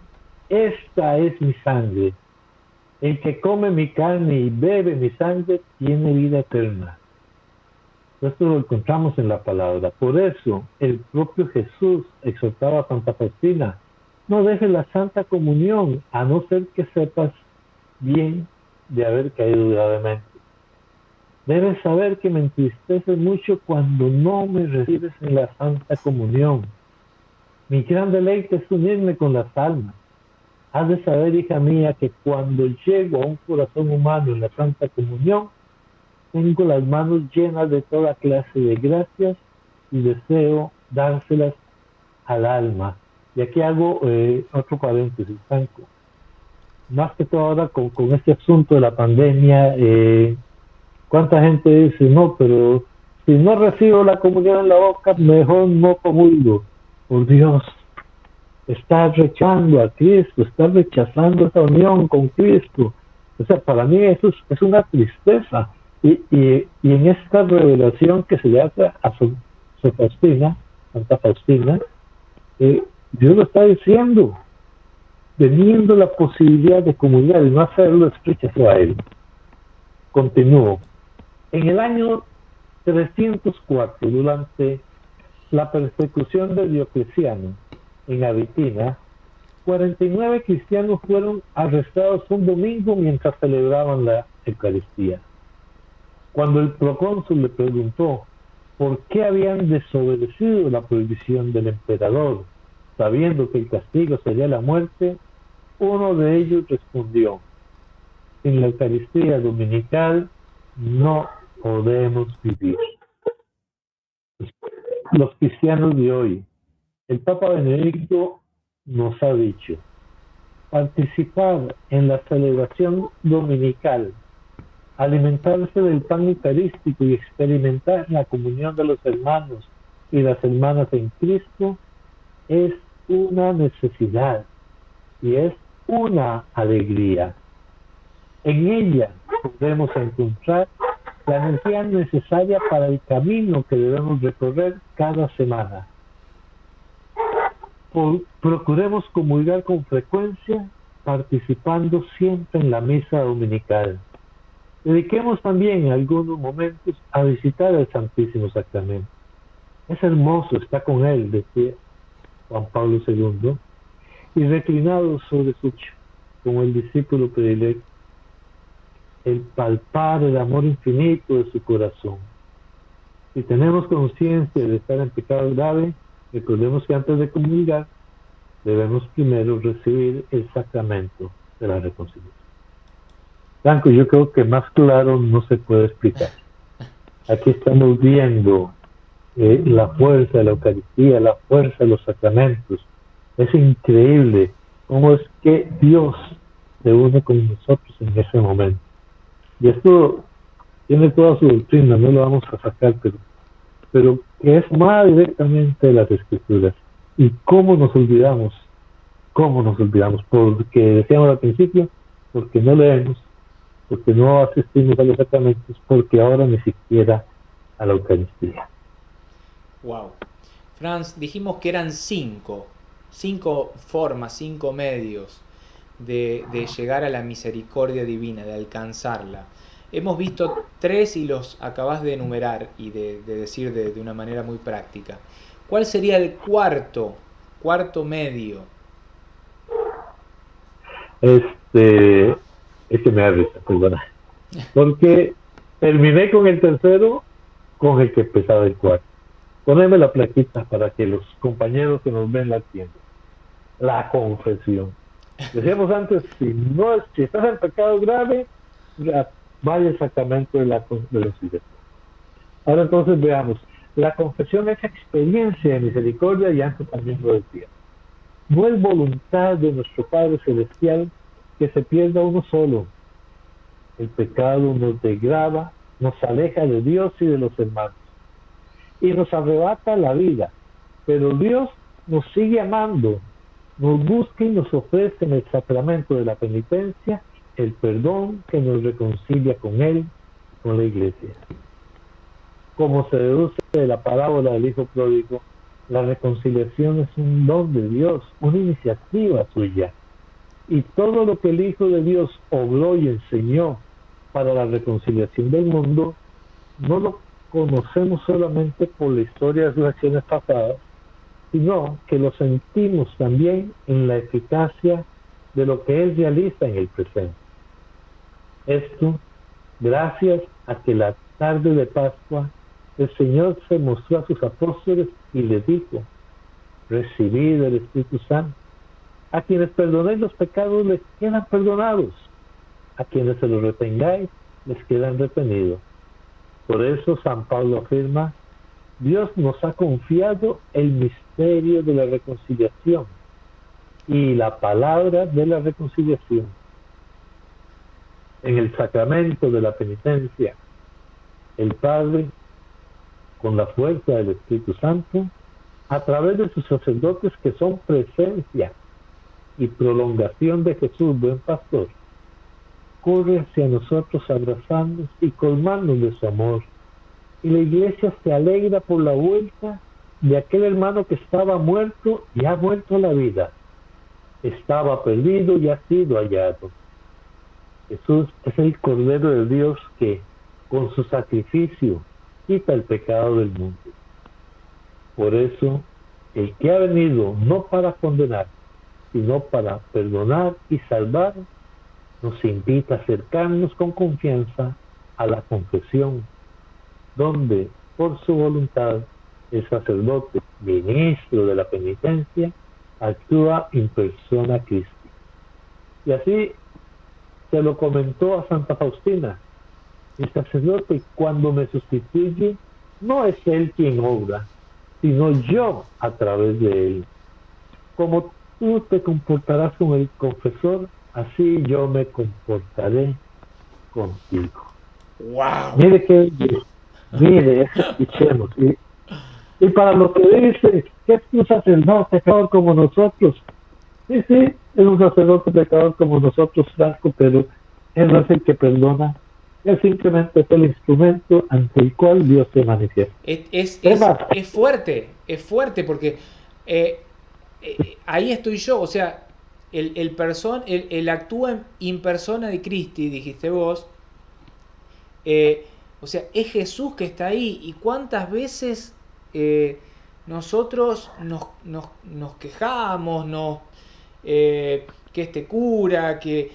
esta es mi sangre. El que come mi carne y bebe mi sangre tiene vida eterna. Esto lo encontramos en la palabra. Por eso el propio Jesús exhortaba a Santa Faustina: no dejes la Santa Comunión, a no ser que sepas bien de haber caído gravemente. Debes saber que me entristece mucho cuando no me recibes en la Santa Comunión. Mi gran deleite es unirme con las almas. Has de saber, hija mía, que cuando llego a un corazón humano en la Santa Comunión, tengo las manos llenas de toda clase de gracias y deseo dárselas al alma. Y aquí hago otro paréntesis, Franco. Más que todo ahora con este asunto de la pandemia, ¿cuánta gente dice, no, pero si no recibo la comunión en la boca, mejor no comulgo? Por Dios, está rechazando a Cristo, está rechazando esa unión con Cristo. O sea, para mí eso es una tristeza. Y en esta revelación que se le hace a su Faustina, Santa Faustina, Dios lo está diciendo, teniendo la posibilidad de comulgar y no hacerlo, es rechazó a él. Continúo. En el año 304, durante la persecución de Diocleciano en Abitina, 49 cristianos fueron arrestados un domingo mientras celebraban la Eucaristía. Cuando el procónsul le preguntó por qué habían desobedecido la prohibición del emperador, sabiendo que el castigo sería la muerte, uno de ellos respondió: sin la Eucaristía dominical no podemos vivir. Los cristianos de hoy, el Papa Benedicto nos ha dicho: participar en la celebración dominical, alimentarse del pan eucarístico y experimentar la comunión de los hermanos y las hermanas en Cristo es una necesidad y es una alegría. En ella podemos encontrar la energía necesaria para el camino que debemos recorrer cada semana. Procuremos comulgar con frecuencia, participando siempre en la misa dominical. Dediquemos también algunos momentos a visitar el Santísimo Sacramento. Es hermoso estar con él, decía Juan Pablo II, y reclinado sobre su lecho, como el discípulo predilecto, el palpar el amor infinito de su corazón. Si tenemos conciencia de estar en pecado grave, recordemos que antes de comulgar debemos primero recibir el sacramento de la reconciliación. Franco, yo creo que más claro no se puede explicar. Aquí estamos viendo la fuerza de la Eucaristía, la fuerza de los sacramentos. Es increíble cómo es que Dios se une con nosotros en ese momento. Y esto tiene toda su doctrina, no lo vamos a sacar, pero que es más directamente de las Escrituras. ¿Y cómo nos olvidamos? ¿Cómo nos olvidamos? Porque decíamos al principio, porque no leemos, porque no asistimos a los sacramentos, porque ahora ni siquiera a la Eucaristía. Wow. Franz, dijimos que eran cinco formas, 5 medios de llegar a la misericordia divina, de alcanzarla. Hemos visto 3 y los acabas de enumerar y de decir de una manera muy práctica. ¿Cuál sería el cuarto medio? Es que me da risa, perdona. Porque terminé con el tercero, con el que empezaba el cuarto. Poneme la plaquita para que los compañeros que nos ven la entiendan. La confesión. Decíamos antes, si estás en pecado grave, vaya al sacramento de la conciliación. Ahora entonces veamos. La confesión es experiencia de misericordia y antes también lo decía. No es voluntad de nuestro Padre Celestial que se pierda uno solo. El pecado nos degrada, nos aleja de Dios y de los hermanos y nos arrebata la vida. Pero Dios nos sigue amando, nos busca y nos ofrece en el sacramento de la penitencia el perdón que nos reconcilia con Él, con la Iglesia. Como se deduce de la parábola del Hijo Pródigo, la reconciliación es un don de Dios, una iniciativa suya. Y todo lo que el Hijo de Dios obró y enseñó para la reconciliación del mundo, no lo conocemos solamente por la historia de sus acciones pasadas, sino que lo sentimos también en la eficacia de lo que Él realiza en el presente. Esto gracias a que la tarde de Pascua el Señor se mostró a sus apóstoles y les dijo: recibid el Espíritu Santo. A quienes perdonéis los pecados les quedan perdonados. A quienes se los retengáis les quedan retenidos. Por eso San Pablo afirma: Dios nos ha confiado el misterio de la reconciliación y la palabra de la reconciliación. En el sacramento de la penitencia, el Padre, con la fuerza del Espíritu Santo, a través de sus sacerdotes que son presencia y prolongación de Jesús, buen pastor, corre hacia nosotros abrazándonos y colmándonos de su amor. Y la Iglesia se alegra por la vuelta de aquel hermano que estaba muerto y ha vuelto a la vida. Estaba perdido y ha sido hallado. Jesús es el Cordero de Dios que, con su sacrificio, quita el pecado del mundo. Por eso, el que ha venido no para condenar, sino para perdonar y salvar, nos invita a acercarnos con confianza a la confesión, donde, por su voluntad, el sacerdote, ministro de la penitencia, actúa in persona Christi. Y así se lo comentó a Santa Faustina: el sacerdote, cuando me sustituye, no es él quien obra, sino yo a través de él. Como tú te comportarás con el confesor, así yo me comportaré contigo. ¡Wow! Mire, eso escuchemos. Y para lo que dice que es un sacerdote pecador como nosotros, sí, es un sacerdote pecador como nosotros, Franco, pero él no es el que perdona. Él simplemente es el instrumento ante el cual Dios se manifiesta. Es fuerte porque ahí estoy yo, o sea, el actúa in persona de Christi, dijiste vos, o sea, es Jesús que está ahí. Y cuántas veces nosotros nos quejamos, que este cura, que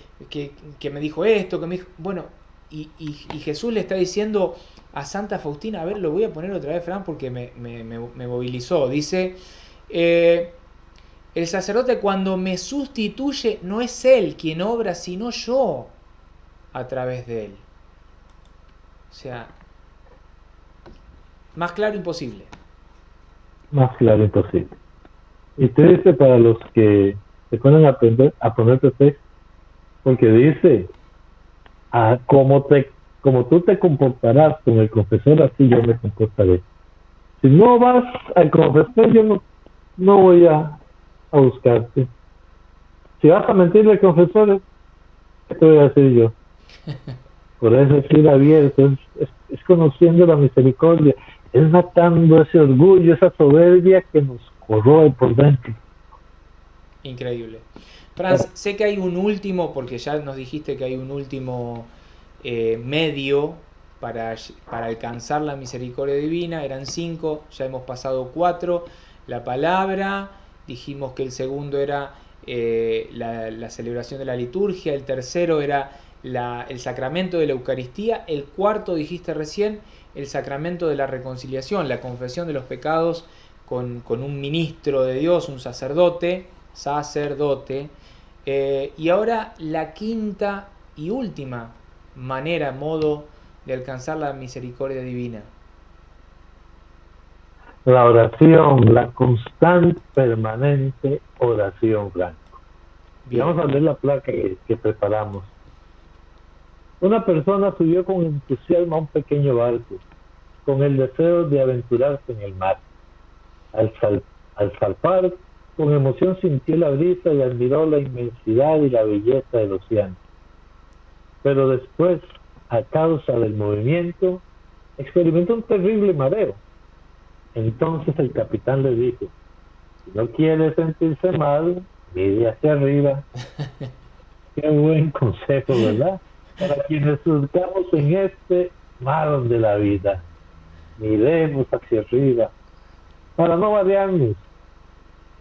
me dijo esto, que me dijo... Bueno, y Jesús le está diciendo a Santa Faustina, a ver, lo voy a poner otra vez, Fran, porque me movilizó. Dice, el sacerdote cuando me sustituye, no es él quien obra, sino yo a través de él. O sea, más claro imposible. Más claro imposible. Y triste para los que se ponen a poner pretexto, porque dice: como tú te comportarás con el confesor, así yo me comportaré. Si no vas al confesor, yo no voy a buscarte. Si vas a mentirle al confesor, ¿qué te voy a decir yo? Por eso es ir abierto, es conociendo la misericordia, es matando ese orgullo, esa soberbia que nos corroe por dentro. Increíble. Franz, sé que hay un último, porque ya nos dijiste que hay un último medio para alcanzar la misericordia divina. Eran 5, ya hemos pasado 4. La palabra, dijimos que el segundo era la celebración de la liturgia, el tercero era el sacramento de la Eucaristía, el cuarto, dijiste recién, el sacramento de la reconciliación, la confesión de los pecados con un ministro de Dios, un sacerdote, y ahora la quinta y última modo de alcanzar la misericordia divina. La oración, la constante, permanente oración, Franco. Y Bien. vamos a ver la placa que preparamos. Una persona subió con entusiasmo a un pequeño barco, con el deseo de aventurarse en el mar. Al, al zarpar, con emoción sintió la brisa y admiró la inmensidad y la belleza del océano. Pero después, a causa del movimiento, experimentó un terrible mareo. Entonces el capitán le dijo: si no quiere sentirse mal, mire hacia arriba. Qué buen consejo, ¿verdad? Para quienes surcamos en este mar de la vida. Miremos hacia arriba, para no variarnos,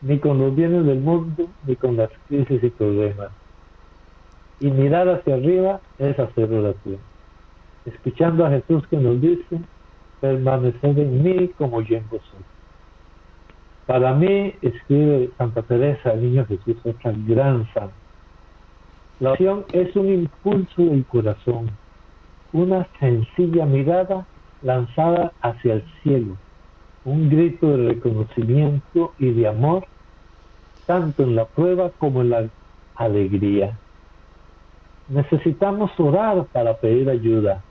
ni con los bienes del mundo, ni con las crisis y problemas. Y mirar hacia arriba es hacer oración. Escuchando a Jesús que nos dice: permaneced en mí como yo en vosotros. Para mí, escribe Santa Teresa, el Niño Jesús, otra gran santa, la oración es un impulso del corazón, una sencilla mirada lanzada hacia el cielo, un grito de reconocimiento y de amor, tanto en la prueba como en la alegría. Necesitamos orar para pedir ayuda,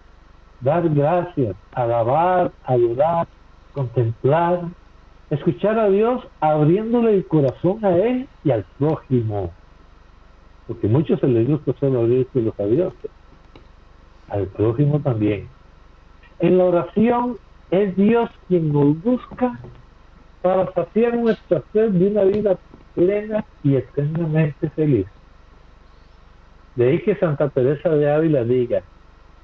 dar gracias, alabar, adorar, contemplar, escuchar a Dios abriéndole el corazón a Él y al prójimo. Porque a muchos se les gusta solo abrirse a Dios, al prójimo también. En la oración es Dios quien nos busca para saciar nuestra sed de una vida plena y eternamente feliz. De ahí que Santa Teresa de Ávila diga: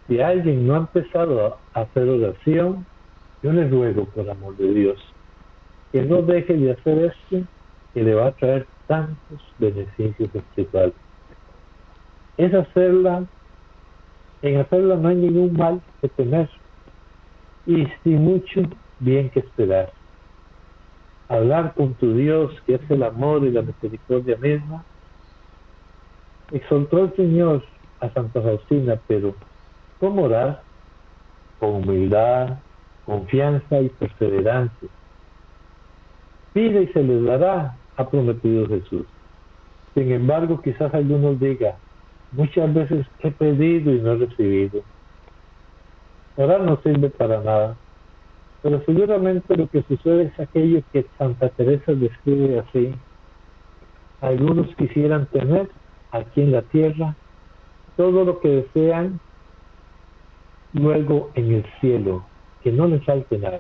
si alguien no ha empezado a hacer oración, yo le ruego por amor de Dios que no deje de hacer esto, que le va a traer tantos beneficios espirituales. Es hacerla, en hacerla no hay ningún mal que temer y sin mucho bien que esperar. Hablar con tu Dios, que es el amor y la misericordia misma. Exaltó el Señor a Santa Faustina, pero ¿cómo orar? Con humildad, confianza y perseverancia. Pide y se les dará, ha prometido Jesús. Sin embargo, quizás algunos digan: muchas veces he pedido y no he recibido. Orar no sirve para nada, pero seguramente lo que sucede es aquello que Santa Teresa describe así: algunos quisieran tener aquí en la tierra todo lo que desean, luego en el cielo, que no les falte nada.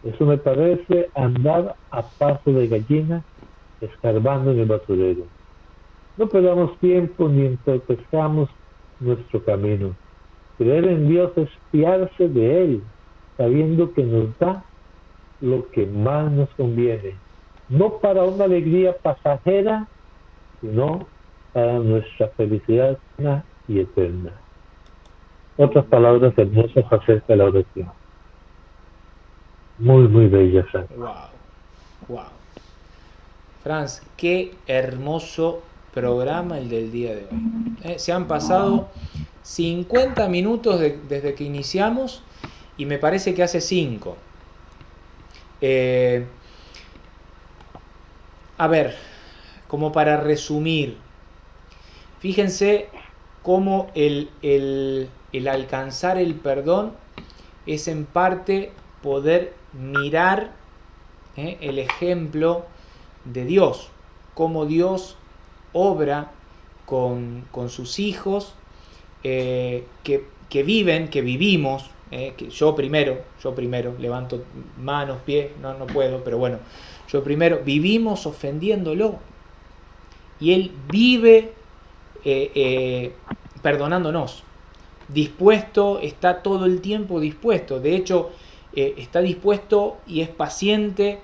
Eso me parece andar a paso de gallina, escarbando en el basurero. No perdamos tiempo ni entorpezcamos nuestro camino. Creer en Dios es fiarse de Él, sabiendo que nos da lo que más nos conviene, no para una alegría pasajera, sino para nuestra felicidad plena y eterna. Otras palabras hermosas acerca de la oración. Muy, muy bellas. Wow, wow. Franz, qué hermoso programa el del día de hoy. Se han pasado 50 minutos desde que iniciamos y me parece que hace 5. A ver, como para resumir, fíjense cómo el alcanzar el perdón es en parte poder mirar el ejemplo de Dios, cómo Dios obra con sus hijos que viven, que vivimos, que yo primero, levanto manos, pies, no puedo, pero bueno, yo primero, vivimos ofendiéndolo y Él vive perdonándonos, dispuesto, está todo el tiempo dispuesto, de hecho está dispuesto y es paciente.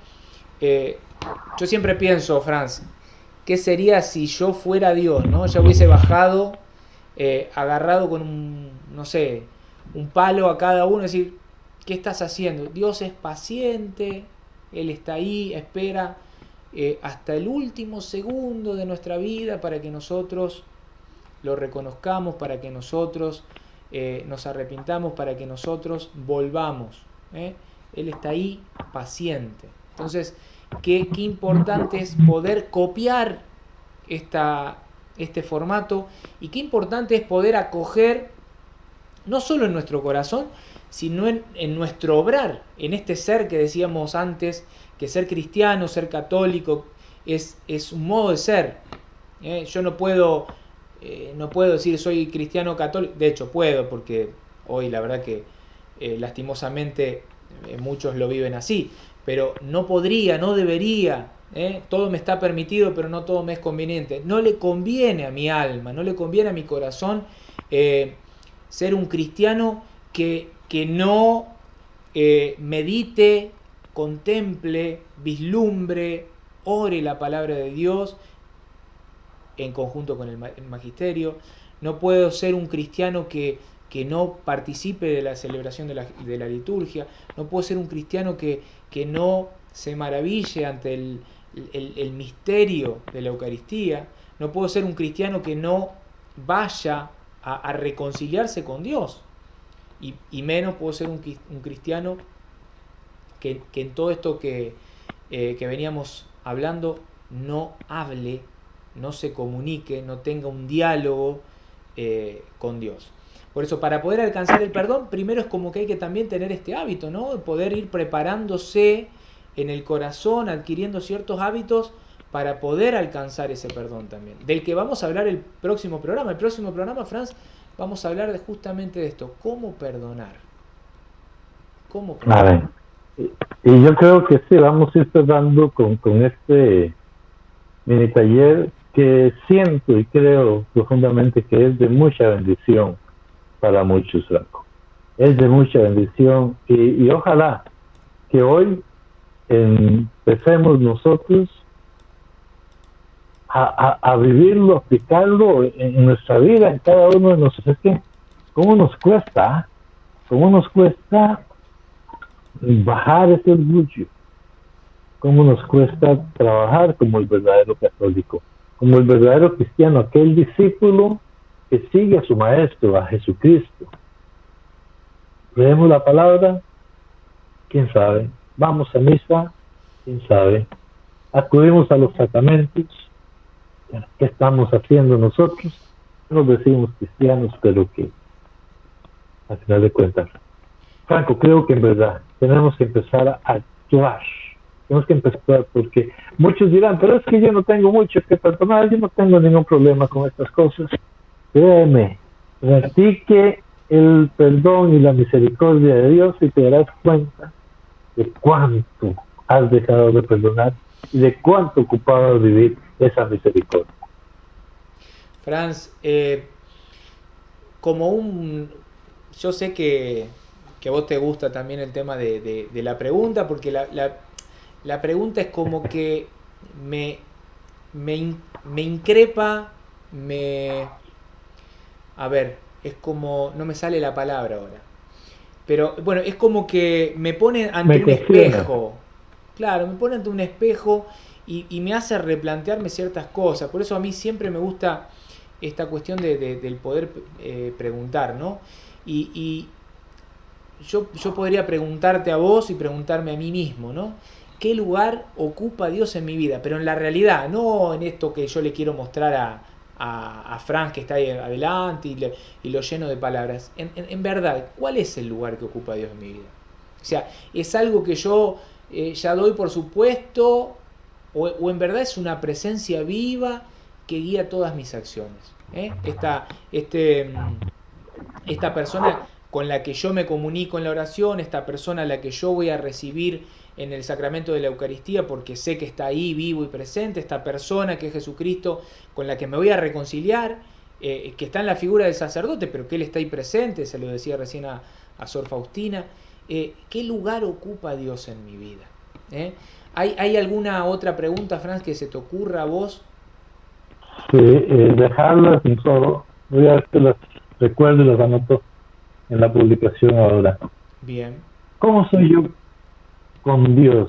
Yo siempre pienso, Franz, ¿qué sería si yo fuera Dios, ¿no? Ya hubiese bajado, agarrado con un palo a cada uno y decir: ¿qué estás haciendo? Dios es paciente, Él está ahí, espera hasta el último segundo de nuestra vida para que nosotros lo reconozcamos, para que nosotros nos arrepintamos, para que nosotros volvamos. Él está ahí paciente. Entonces, qué importante es poder copiar este formato, y qué importante es poder acoger, no solo en nuestro corazón, sino en nuestro obrar, en este ser que decíamos antes, que ser cristiano, ser católico, es un modo de ser. Yo no puedo decir soy cristiano católico, de hecho puedo, porque hoy la verdad que lastimosamente muchos lo viven así, pero no podría, no debería. Todo me está permitido, pero no todo me es conveniente. No le conviene a mi alma, no le conviene a mi corazón ser un cristiano que no medite, contemple, vislumbre, ore la palabra de Dios en conjunto con el magisterio. No puedo ser un cristiano que no participe de la celebración de la liturgia. No puedo ser un cristiano que no se maraville ante el misterio de la Eucaristía. No puedo ser un cristiano que no vaya a reconciliarse con Dios. Y menos puedo ser un cristiano que en todo esto que veníamos hablando no hable, no se comunique, no tenga un diálogo con Dios. Por eso, para poder alcanzar el perdón, primero es como que hay que también tener este hábito, ¿no? De poder ir preparándose en el corazón, adquiriendo ciertos hábitos para poder alcanzar ese perdón también. Del que vamos a hablar el próximo programa. El próximo programa, Franz, vamos a hablar justamente de esto, cómo perdonar. ¿Cómo perdonar? A ver, y yo creo que sí, vamos a ir cerrando con este mini taller que siento y creo profundamente que es de mucha bendición para muchos, Franco. Es de mucha bendición y ojalá que hoy empecemos nosotros a vivirlo, a aplicarlo en nuestra vida, en cada uno de nosotros. Es que, ¿cómo nos cuesta bajar ese orgullo? ¿Cómo nos cuesta trabajar como el verdadero católico, como el verdadero cristiano, aquel discípulo que sigue a su maestro, a Jesucristo? Leemos la palabra, quién sabe. Vamos a misa, quién sabe. Acudimos a los sacramentos. ¿Qué estamos haciendo nosotros? Nos decimos cristianos, pero que al final de cuentas, Franco, creo que en verdad tenemos que empezar a actuar. Tenemos que empezar, porque muchos dirán, pero es que yo no tengo mucho que perdonar, yo no tengo ningún problema con estas cosas. Créeme, practique el perdón y la misericordia de Dios y te darás cuenta de cuánto has dejado de perdonar y de cuánto ocupado de vivir esa misericordia. Franz, yo sé que a vos te gusta también el tema de la pregunta, porque la pregunta es como que me increpa, a ver, es como, no me sale la palabra ahora, pero bueno, es como que me pone ante un espejo. Claro, me pone ante un espejo y me hace replantearme ciertas cosas. Por eso a mí siempre me gusta esta cuestión del poder preguntar, ¿no? Y yo podría preguntarte a vos y preguntarme a mí mismo, ¿no? ¿Qué lugar ocupa Dios en mi vida? Pero en la realidad, no en esto que yo le quiero mostrar a Franz, que está ahí adelante y lo lleno de palabras. En verdad, ¿cuál es el lugar que ocupa Dios en mi vida? O sea, ¿es algo que yo ya doy por supuesto, o en verdad es una presencia viva que guía todas mis acciones? Esta persona con la que yo me comunico en la oración, esta persona a la que yo voy a recibir en el sacramento de la Eucaristía porque sé que está ahí vivo y presente, esta persona que es Jesucristo con la que me voy a reconciliar, que está en la figura del sacerdote, pero que él está ahí presente, se lo decía recién a Sor Faustina. ¿Qué lugar ocupa Dios en mi vida? ¿Hay alguna otra pregunta, Franz, que se te ocurra a vos? Sí, dejarlas en todo. Voy a ver que las recuerdo y las anoto en la publicación ahora. Bien. ¿Cómo soy yo con Dios?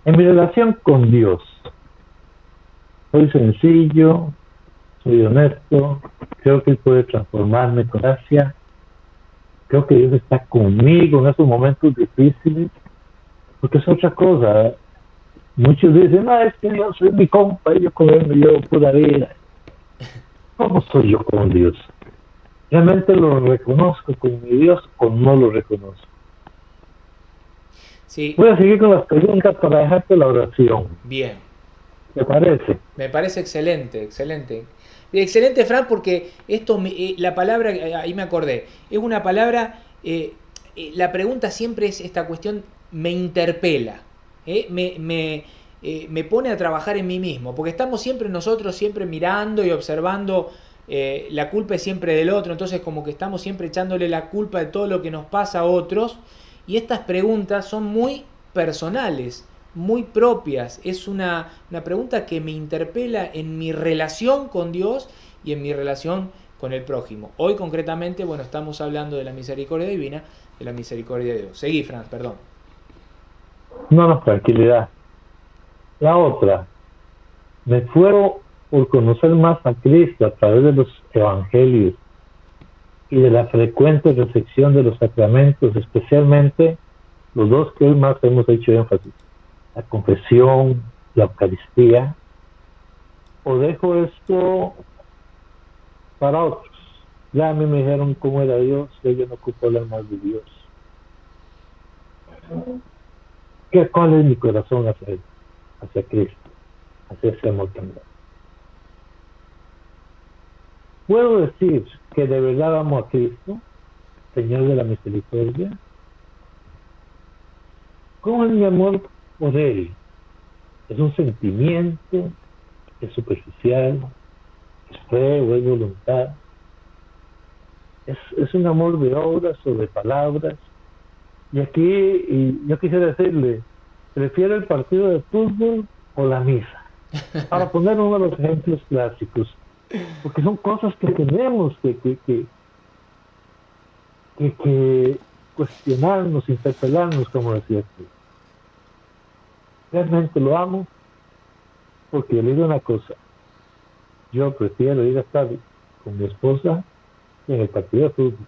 En mi relación con Dios, soy sencillo, soy honesto, creo que Él puede transformarme con gracia, creo que Dios está conmigo en esos momentos difíciles, porque es otra cosa. Muchos dicen, no, es que yo soy mi compa, y yo con él me llevo pura vida. ¿Cómo soy yo con Dios? ¿Realmente lo reconozco con mi Dios o no lo reconozco? Sí, Voy a seguir con las preguntas para dejarte la oración. bien. ¿Te parece? Me parece excelente, excelente. Excelente, Fran, porque la palabra, ahí me acordé, es una palabra, la pregunta siempre es esta cuestión, me interpela, me pone a trabajar en mí mismo, porque estamos siempre nosotros, siempre mirando y observando, la culpa es siempre del otro, entonces como que estamos siempre echándole la culpa de todo lo que nos pasa a otros, y estas preguntas son muy personales, muy propias. Es una pregunta que me interpela en mi relación con Dios y en mi relación con el prójimo. Hoy concretamente, bueno, estamos hablando de la misericordia divina, de la misericordia de Dios. Seguí, Franz, perdón. No, no, tranquilidad. La otra, me fueron por conocer más a Cristo a través de los evangelios y de la frecuente recepción de los sacramentos, especialmente los dos que hoy más hemos hecho énfasis, la confesión, la Eucaristía, o dejo esto para otros. Ya a mí me dijeron cómo era Dios, y yo no ocupo hablar más de Dios. ¿Cuál es mi corazón hacia Él, hacia Cristo, hacia ese amor también? ¿Puedo decir que de verdad amo a Cristo, Señor de la misericordia? ¿Cómo es mi amor por Él? ¿Es un sentimiento? ¿Es superficial? ¿Es fe o es voluntad? ¿Es un amor de obras o de palabras? Y aquí yo quisiera decirle, prefiero el partido de fútbol o la misa, para poner uno de los ejemplos clásicos, porque son cosas que tenemos que cuestionarnos, interpelarnos, como decía tú. Realmente lo amo, porque yo le digo una cosa, yo prefiero ir a estar con mi esposa en el partido de fútbol.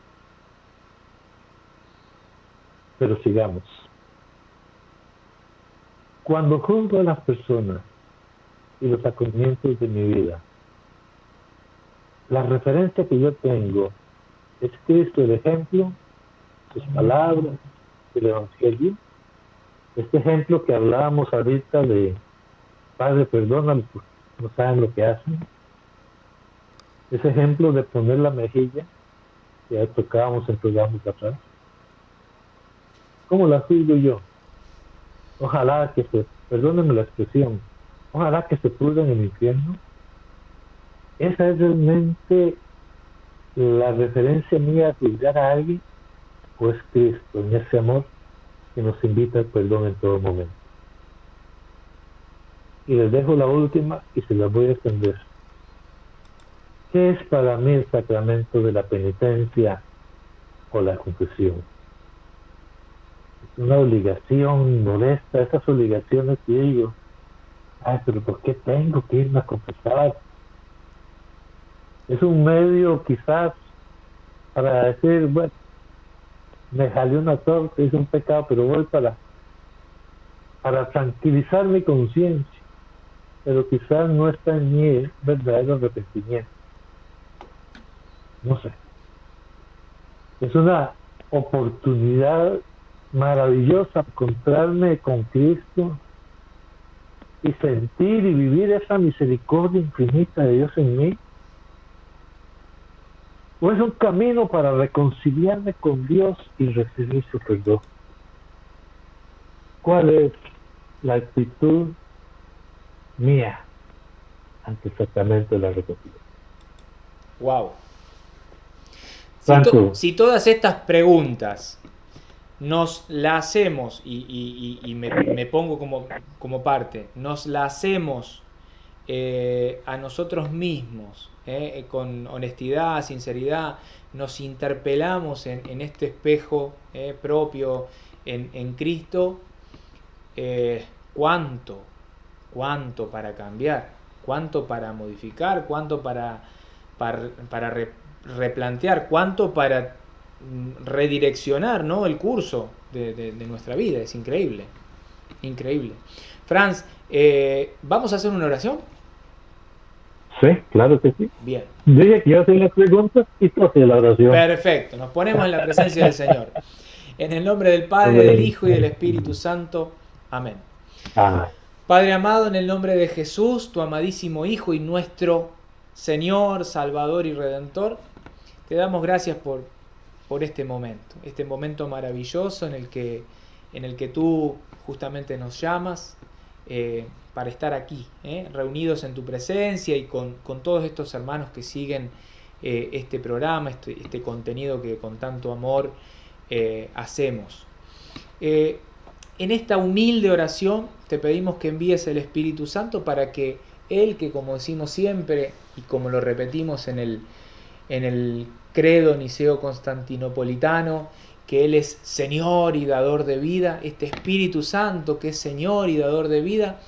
Pero sigamos. Cuando juzgo a las personas y los acontecimientos de mi vida, la referencia que yo tengo es Cristo el ejemplo, sus palabras, el Evangelio. Este ejemplo que hablábamos ahorita de Padre, perdóname, porque no saben lo que hacen. Ese ejemplo de poner la mejilla, que ya tocábamos en programas atrás. ¿Cómo la juzgo yo? Ojalá que perdónenme la expresión, ojalá que se pudra en el infierno. Esa es realmente la referencia mía a juzgar a alguien, o es Cristo en ese amor que nos invita al perdón en todo momento. Y les dejo la última y se las voy a extender. ¿Qué es para mí el sacramento de la penitencia o la confesión? Es una obligación molesta, esas obligaciones que digo, pero ¿por qué tengo que irme a confesar? Es un medio quizás para decir, bueno, me jalé una torta, hice un pecado, pero voy para tranquilizar mi conciencia, pero quizás no está en mí verdadero arrepentimiento. No sé. Es una oportunidad maravillosa encontrarme con Cristo y sentir y vivir esa misericordia infinita de Dios en mí. ¿O es un camino para reconciliarme con Dios y recibir su perdón? ¿Cuál es la actitud mía ante el sacramento de la reconciliación? Wow. Franco, Si todas estas preguntas nos las hacemos, y me pongo como parte, nos las hacemos a nosotros mismos, con honestidad, sinceridad, nos interpelamos en este espejo propio en Cristo, ¿cuánto? ¿Cuánto para cambiar? ¿Cuánto para modificar? ¿Cuánto para replantear? ¿Cuánto para redireccionar, ¿no?, el curso de nuestra vida? Es increíble. Increíble. Franz, ¿vamos a hacer una oración? Sí, claro que sí. Bien. Dije que yo hacía las preguntas y tú hacías la oración. Perfecto, nos ponemos en la presencia del Señor. En el nombre del Padre, del Amén. Hijo y del Espíritu Santo. Amén. Ah, Padre amado, en el nombre de Jesús, tu amadísimo Hijo y nuestro Señor, Salvador y Redentor, te damos gracias por este momento maravilloso en el que tú justamente nos llamas para estar aquí, reunidos en tu presencia y con todos estos hermanos que siguen este programa, este contenido que con tanto amor hacemos. En esta humilde oración te pedimos que envíes el Espíritu Santo para que Él, que como decimos siempre y como lo repetimos en el credo niceo-constantinopolitano, que Él es Señor y dador de vida, este Espíritu Santo que es Señor y dador de vida,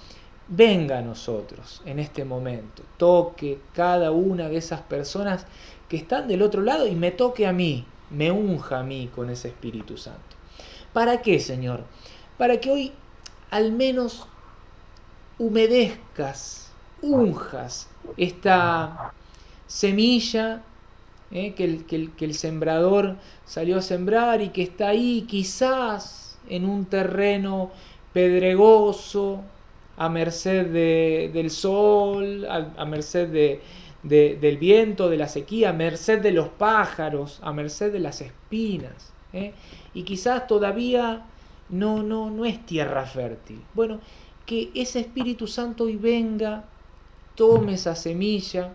venga a nosotros en este momento, toque cada una de esas personas que están del otro lado y me toque a mí, me unja a mí con ese Espíritu Santo. ¿Para qué, Señor? Para que hoy al menos humedezcas, unjas esta semilla que el sembrador salió a sembrar y que está ahí quizás en un terreno pedregoso, a merced del sol, a merced del viento, de la sequía, a merced de los pájaros, a merced de las espinas. Y quizás todavía no es tierra fértil. Bueno, que ese Espíritu Santo hoy venga, tome esa semilla,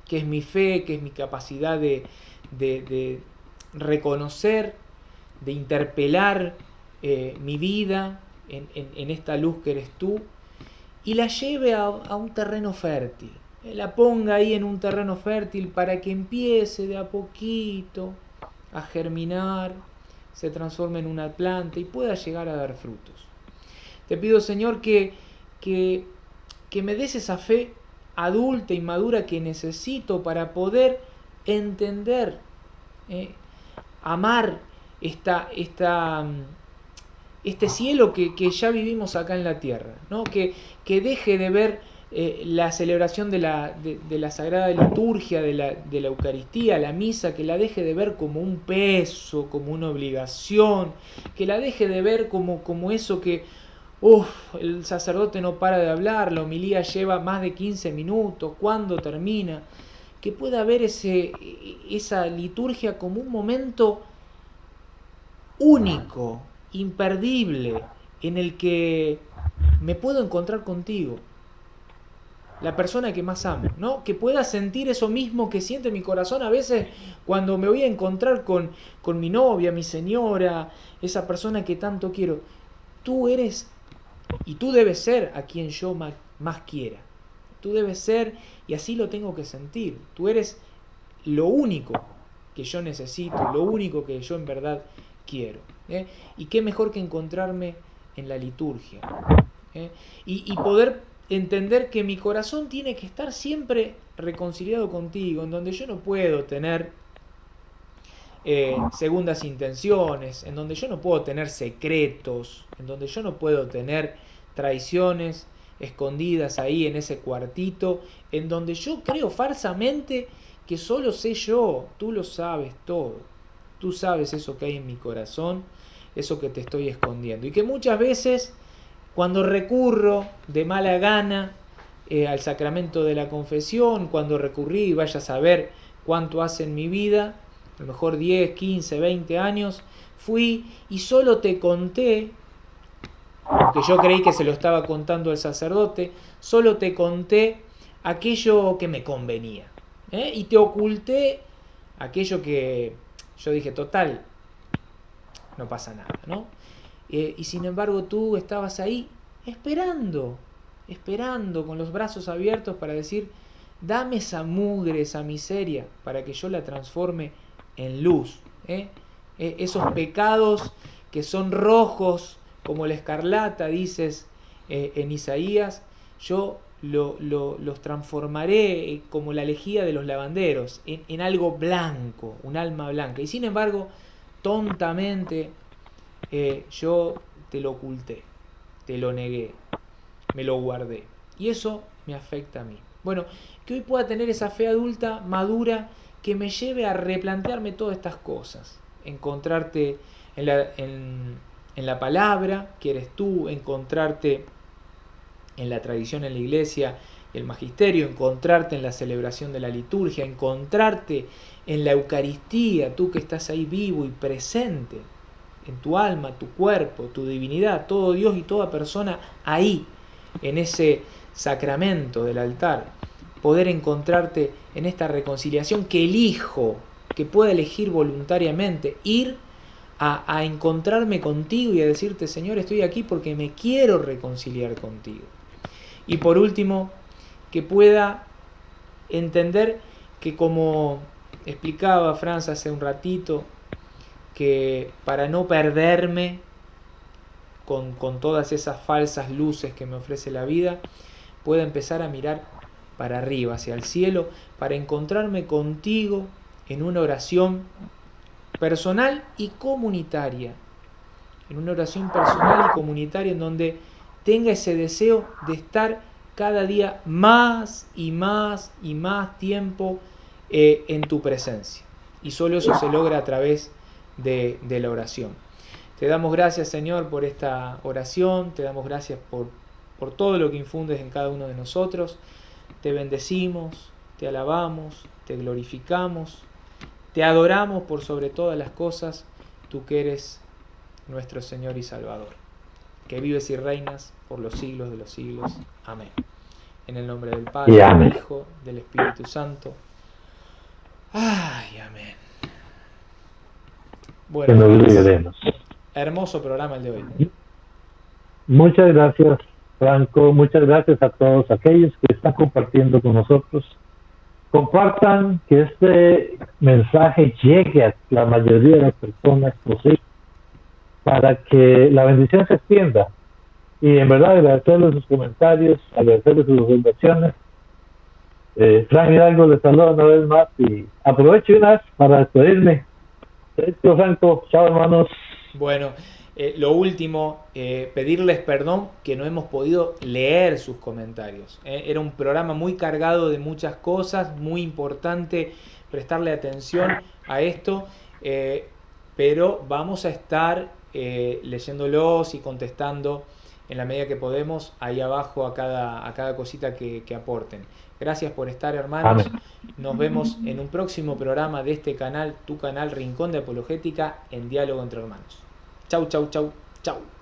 que es mi fe, que es mi capacidad de reconocer, de interpelar mi vida en esta luz que eres tú, y la lleve a un terreno fértil. La ponga ahí en un terreno fértil para que empiece de a poquito a germinar, se transforme en una planta y pueda llegar a dar frutos. Te pido, Señor, que me des esa fe adulta y madura que necesito para poder entender, amar este cielo que ya vivimos acá en la tierra, ¿no? Que deje de ver la celebración de la Sagrada Liturgia, de la Eucaristía, la misa, que la deje de ver como un peso, como una obligación, que la deje de ver como eso que el sacerdote no para de hablar, la homilía lleva más de 15 minutos, ¿cuándo termina? Que pueda ver esa liturgia como un momento único, imperdible, en el que me puedo encontrar contigo, la persona que más amo, ¿no? Que pueda sentir eso mismo que siente mi corazón a veces cuando me voy a encontrar con mi novia, mi señora, esa persona que tanto quiero. Tú eres y tú debes ser a quien yo más quiera. Tú debes ser, y así lo tengo que sentir. Tú eres lo único que yo necesito, lo único que yo en verdad quiero. Y qué mejor que encontrarme en la liturgia. Y poder entender que mi corazón tiene que estar siempre reconciliado contigo, en donde yo no puedo tener segundas intenciones, en donde yo no puedo tener secretos, en donde yo no puedo tener traiciones escondidas ahí en ese cuartito, en donde yo creo falsamente que solo sé yo. Tú lo sabes todo, tú sabes eso que hay en mi corazón, eso que te estoy escondiendo, y que muchas veces cuando recurro de mala gana al sacramento de la confesión, cuando recurrí, vaya a saber cuánto hace en mi vida, a lo mejor 10, 15, 20 años, fui y solo te conté, porque yo creí que se lo estaba contando el sacerdote, solo te conté aquello que me convenía, y te oculté aquello que yo dije, total, no pasa nada, ¿no? Y sin embargo tú estabas ahí esperando con los brazos abiertos para decir, dame esa mugre, esa miseria, para que yo la transforme en luz. Esos pecados que son rojos como la escarlata, dices en Isaías, yo los transformaré como la lejía de los lavanderos, en algo blanco, un alma blanca. Y sin embargo, tontamente yo te lo oculté. te lo negué, me lo guardé. Y eso me afecta a mí. Bueno, que hoy pueda tener esa fe adulta, madura, que me lleve a replantearme todas estas cosas. Encontrarte en la palabra, que eres tú, encontrarte en la tradición en la iglesia y el magisterio, encontrarte en la celebración de la liturgia, encontrarte en la Eucaristía, tú que estás ahí vivo y presente, en tu alma, tu cuerpo, tu divinidad, todo Dios y toda persona ahí, en ese sacramento del altar, poder encontrarte en esta reconciliación que elijo, que pueda elegir voluntariamente, ir a encontrarme contigo y a decirte, Señor, estoy aquí porque me quiero reconciliar contigo. Y por último, que pueda entender que, como explicaba Franz hace un ratito, que para no perderme con todas esas falsas luces que me ofrece la vida, pueda empezar a mirar para arriba, hacia el cielo, para encontrarme contigo en una oración personal y comunitaria, en una oración personal y comunitaria en donde tenga ese deseo de estar cada día más y más y más tiempo en tu presencia. Y solo eso se logra a través de la oración. Te damos gracias, Señor, por esta oración, te damos gracias por todo lo que infundes en cada uno de nosotros. Te bendecimos, te alabamos, te glorificamos, te adoramos por sobre todas las cosas, tú que eres nuestro Señor y Salvador, que vives y reinas por los siglos de los siglos. Amén. En el nombre del Padre, del Hijo, del Espíritu Santo. Ay, amén. Bueno, hermoso programa el de hoy. Muchas gracias, Franco. Muchas gracias a todos aquellos que están compartiendo con nosotros. Compartan, que este mensaje llegue a la mayoría de las personas posible, para que la bendición se extienda. Y en verdad agradecerles sus comentarios, agradecerles sus observaciones. Frank Hidalgo les saluda una vez más y aprovecho una vez para despedirme. Franco, chao hermanos. Bueno, lo último, pedirles perdón que no hemos podido leer sus comentarios. Era un programa muy cargado de muchas cosas, muy importante prestarle atención a esto, pero vamos a estar leyéndolos y contestando en la medida que podemos ahí abajo a cada cosita que aporten. Gracias por estar, hermanos. Amén. Nos vemos en un próximo programa de este canal, tu canal Rincón de Apologética, en Diálogo entre Hermanos. Chau, chau, chau, chau.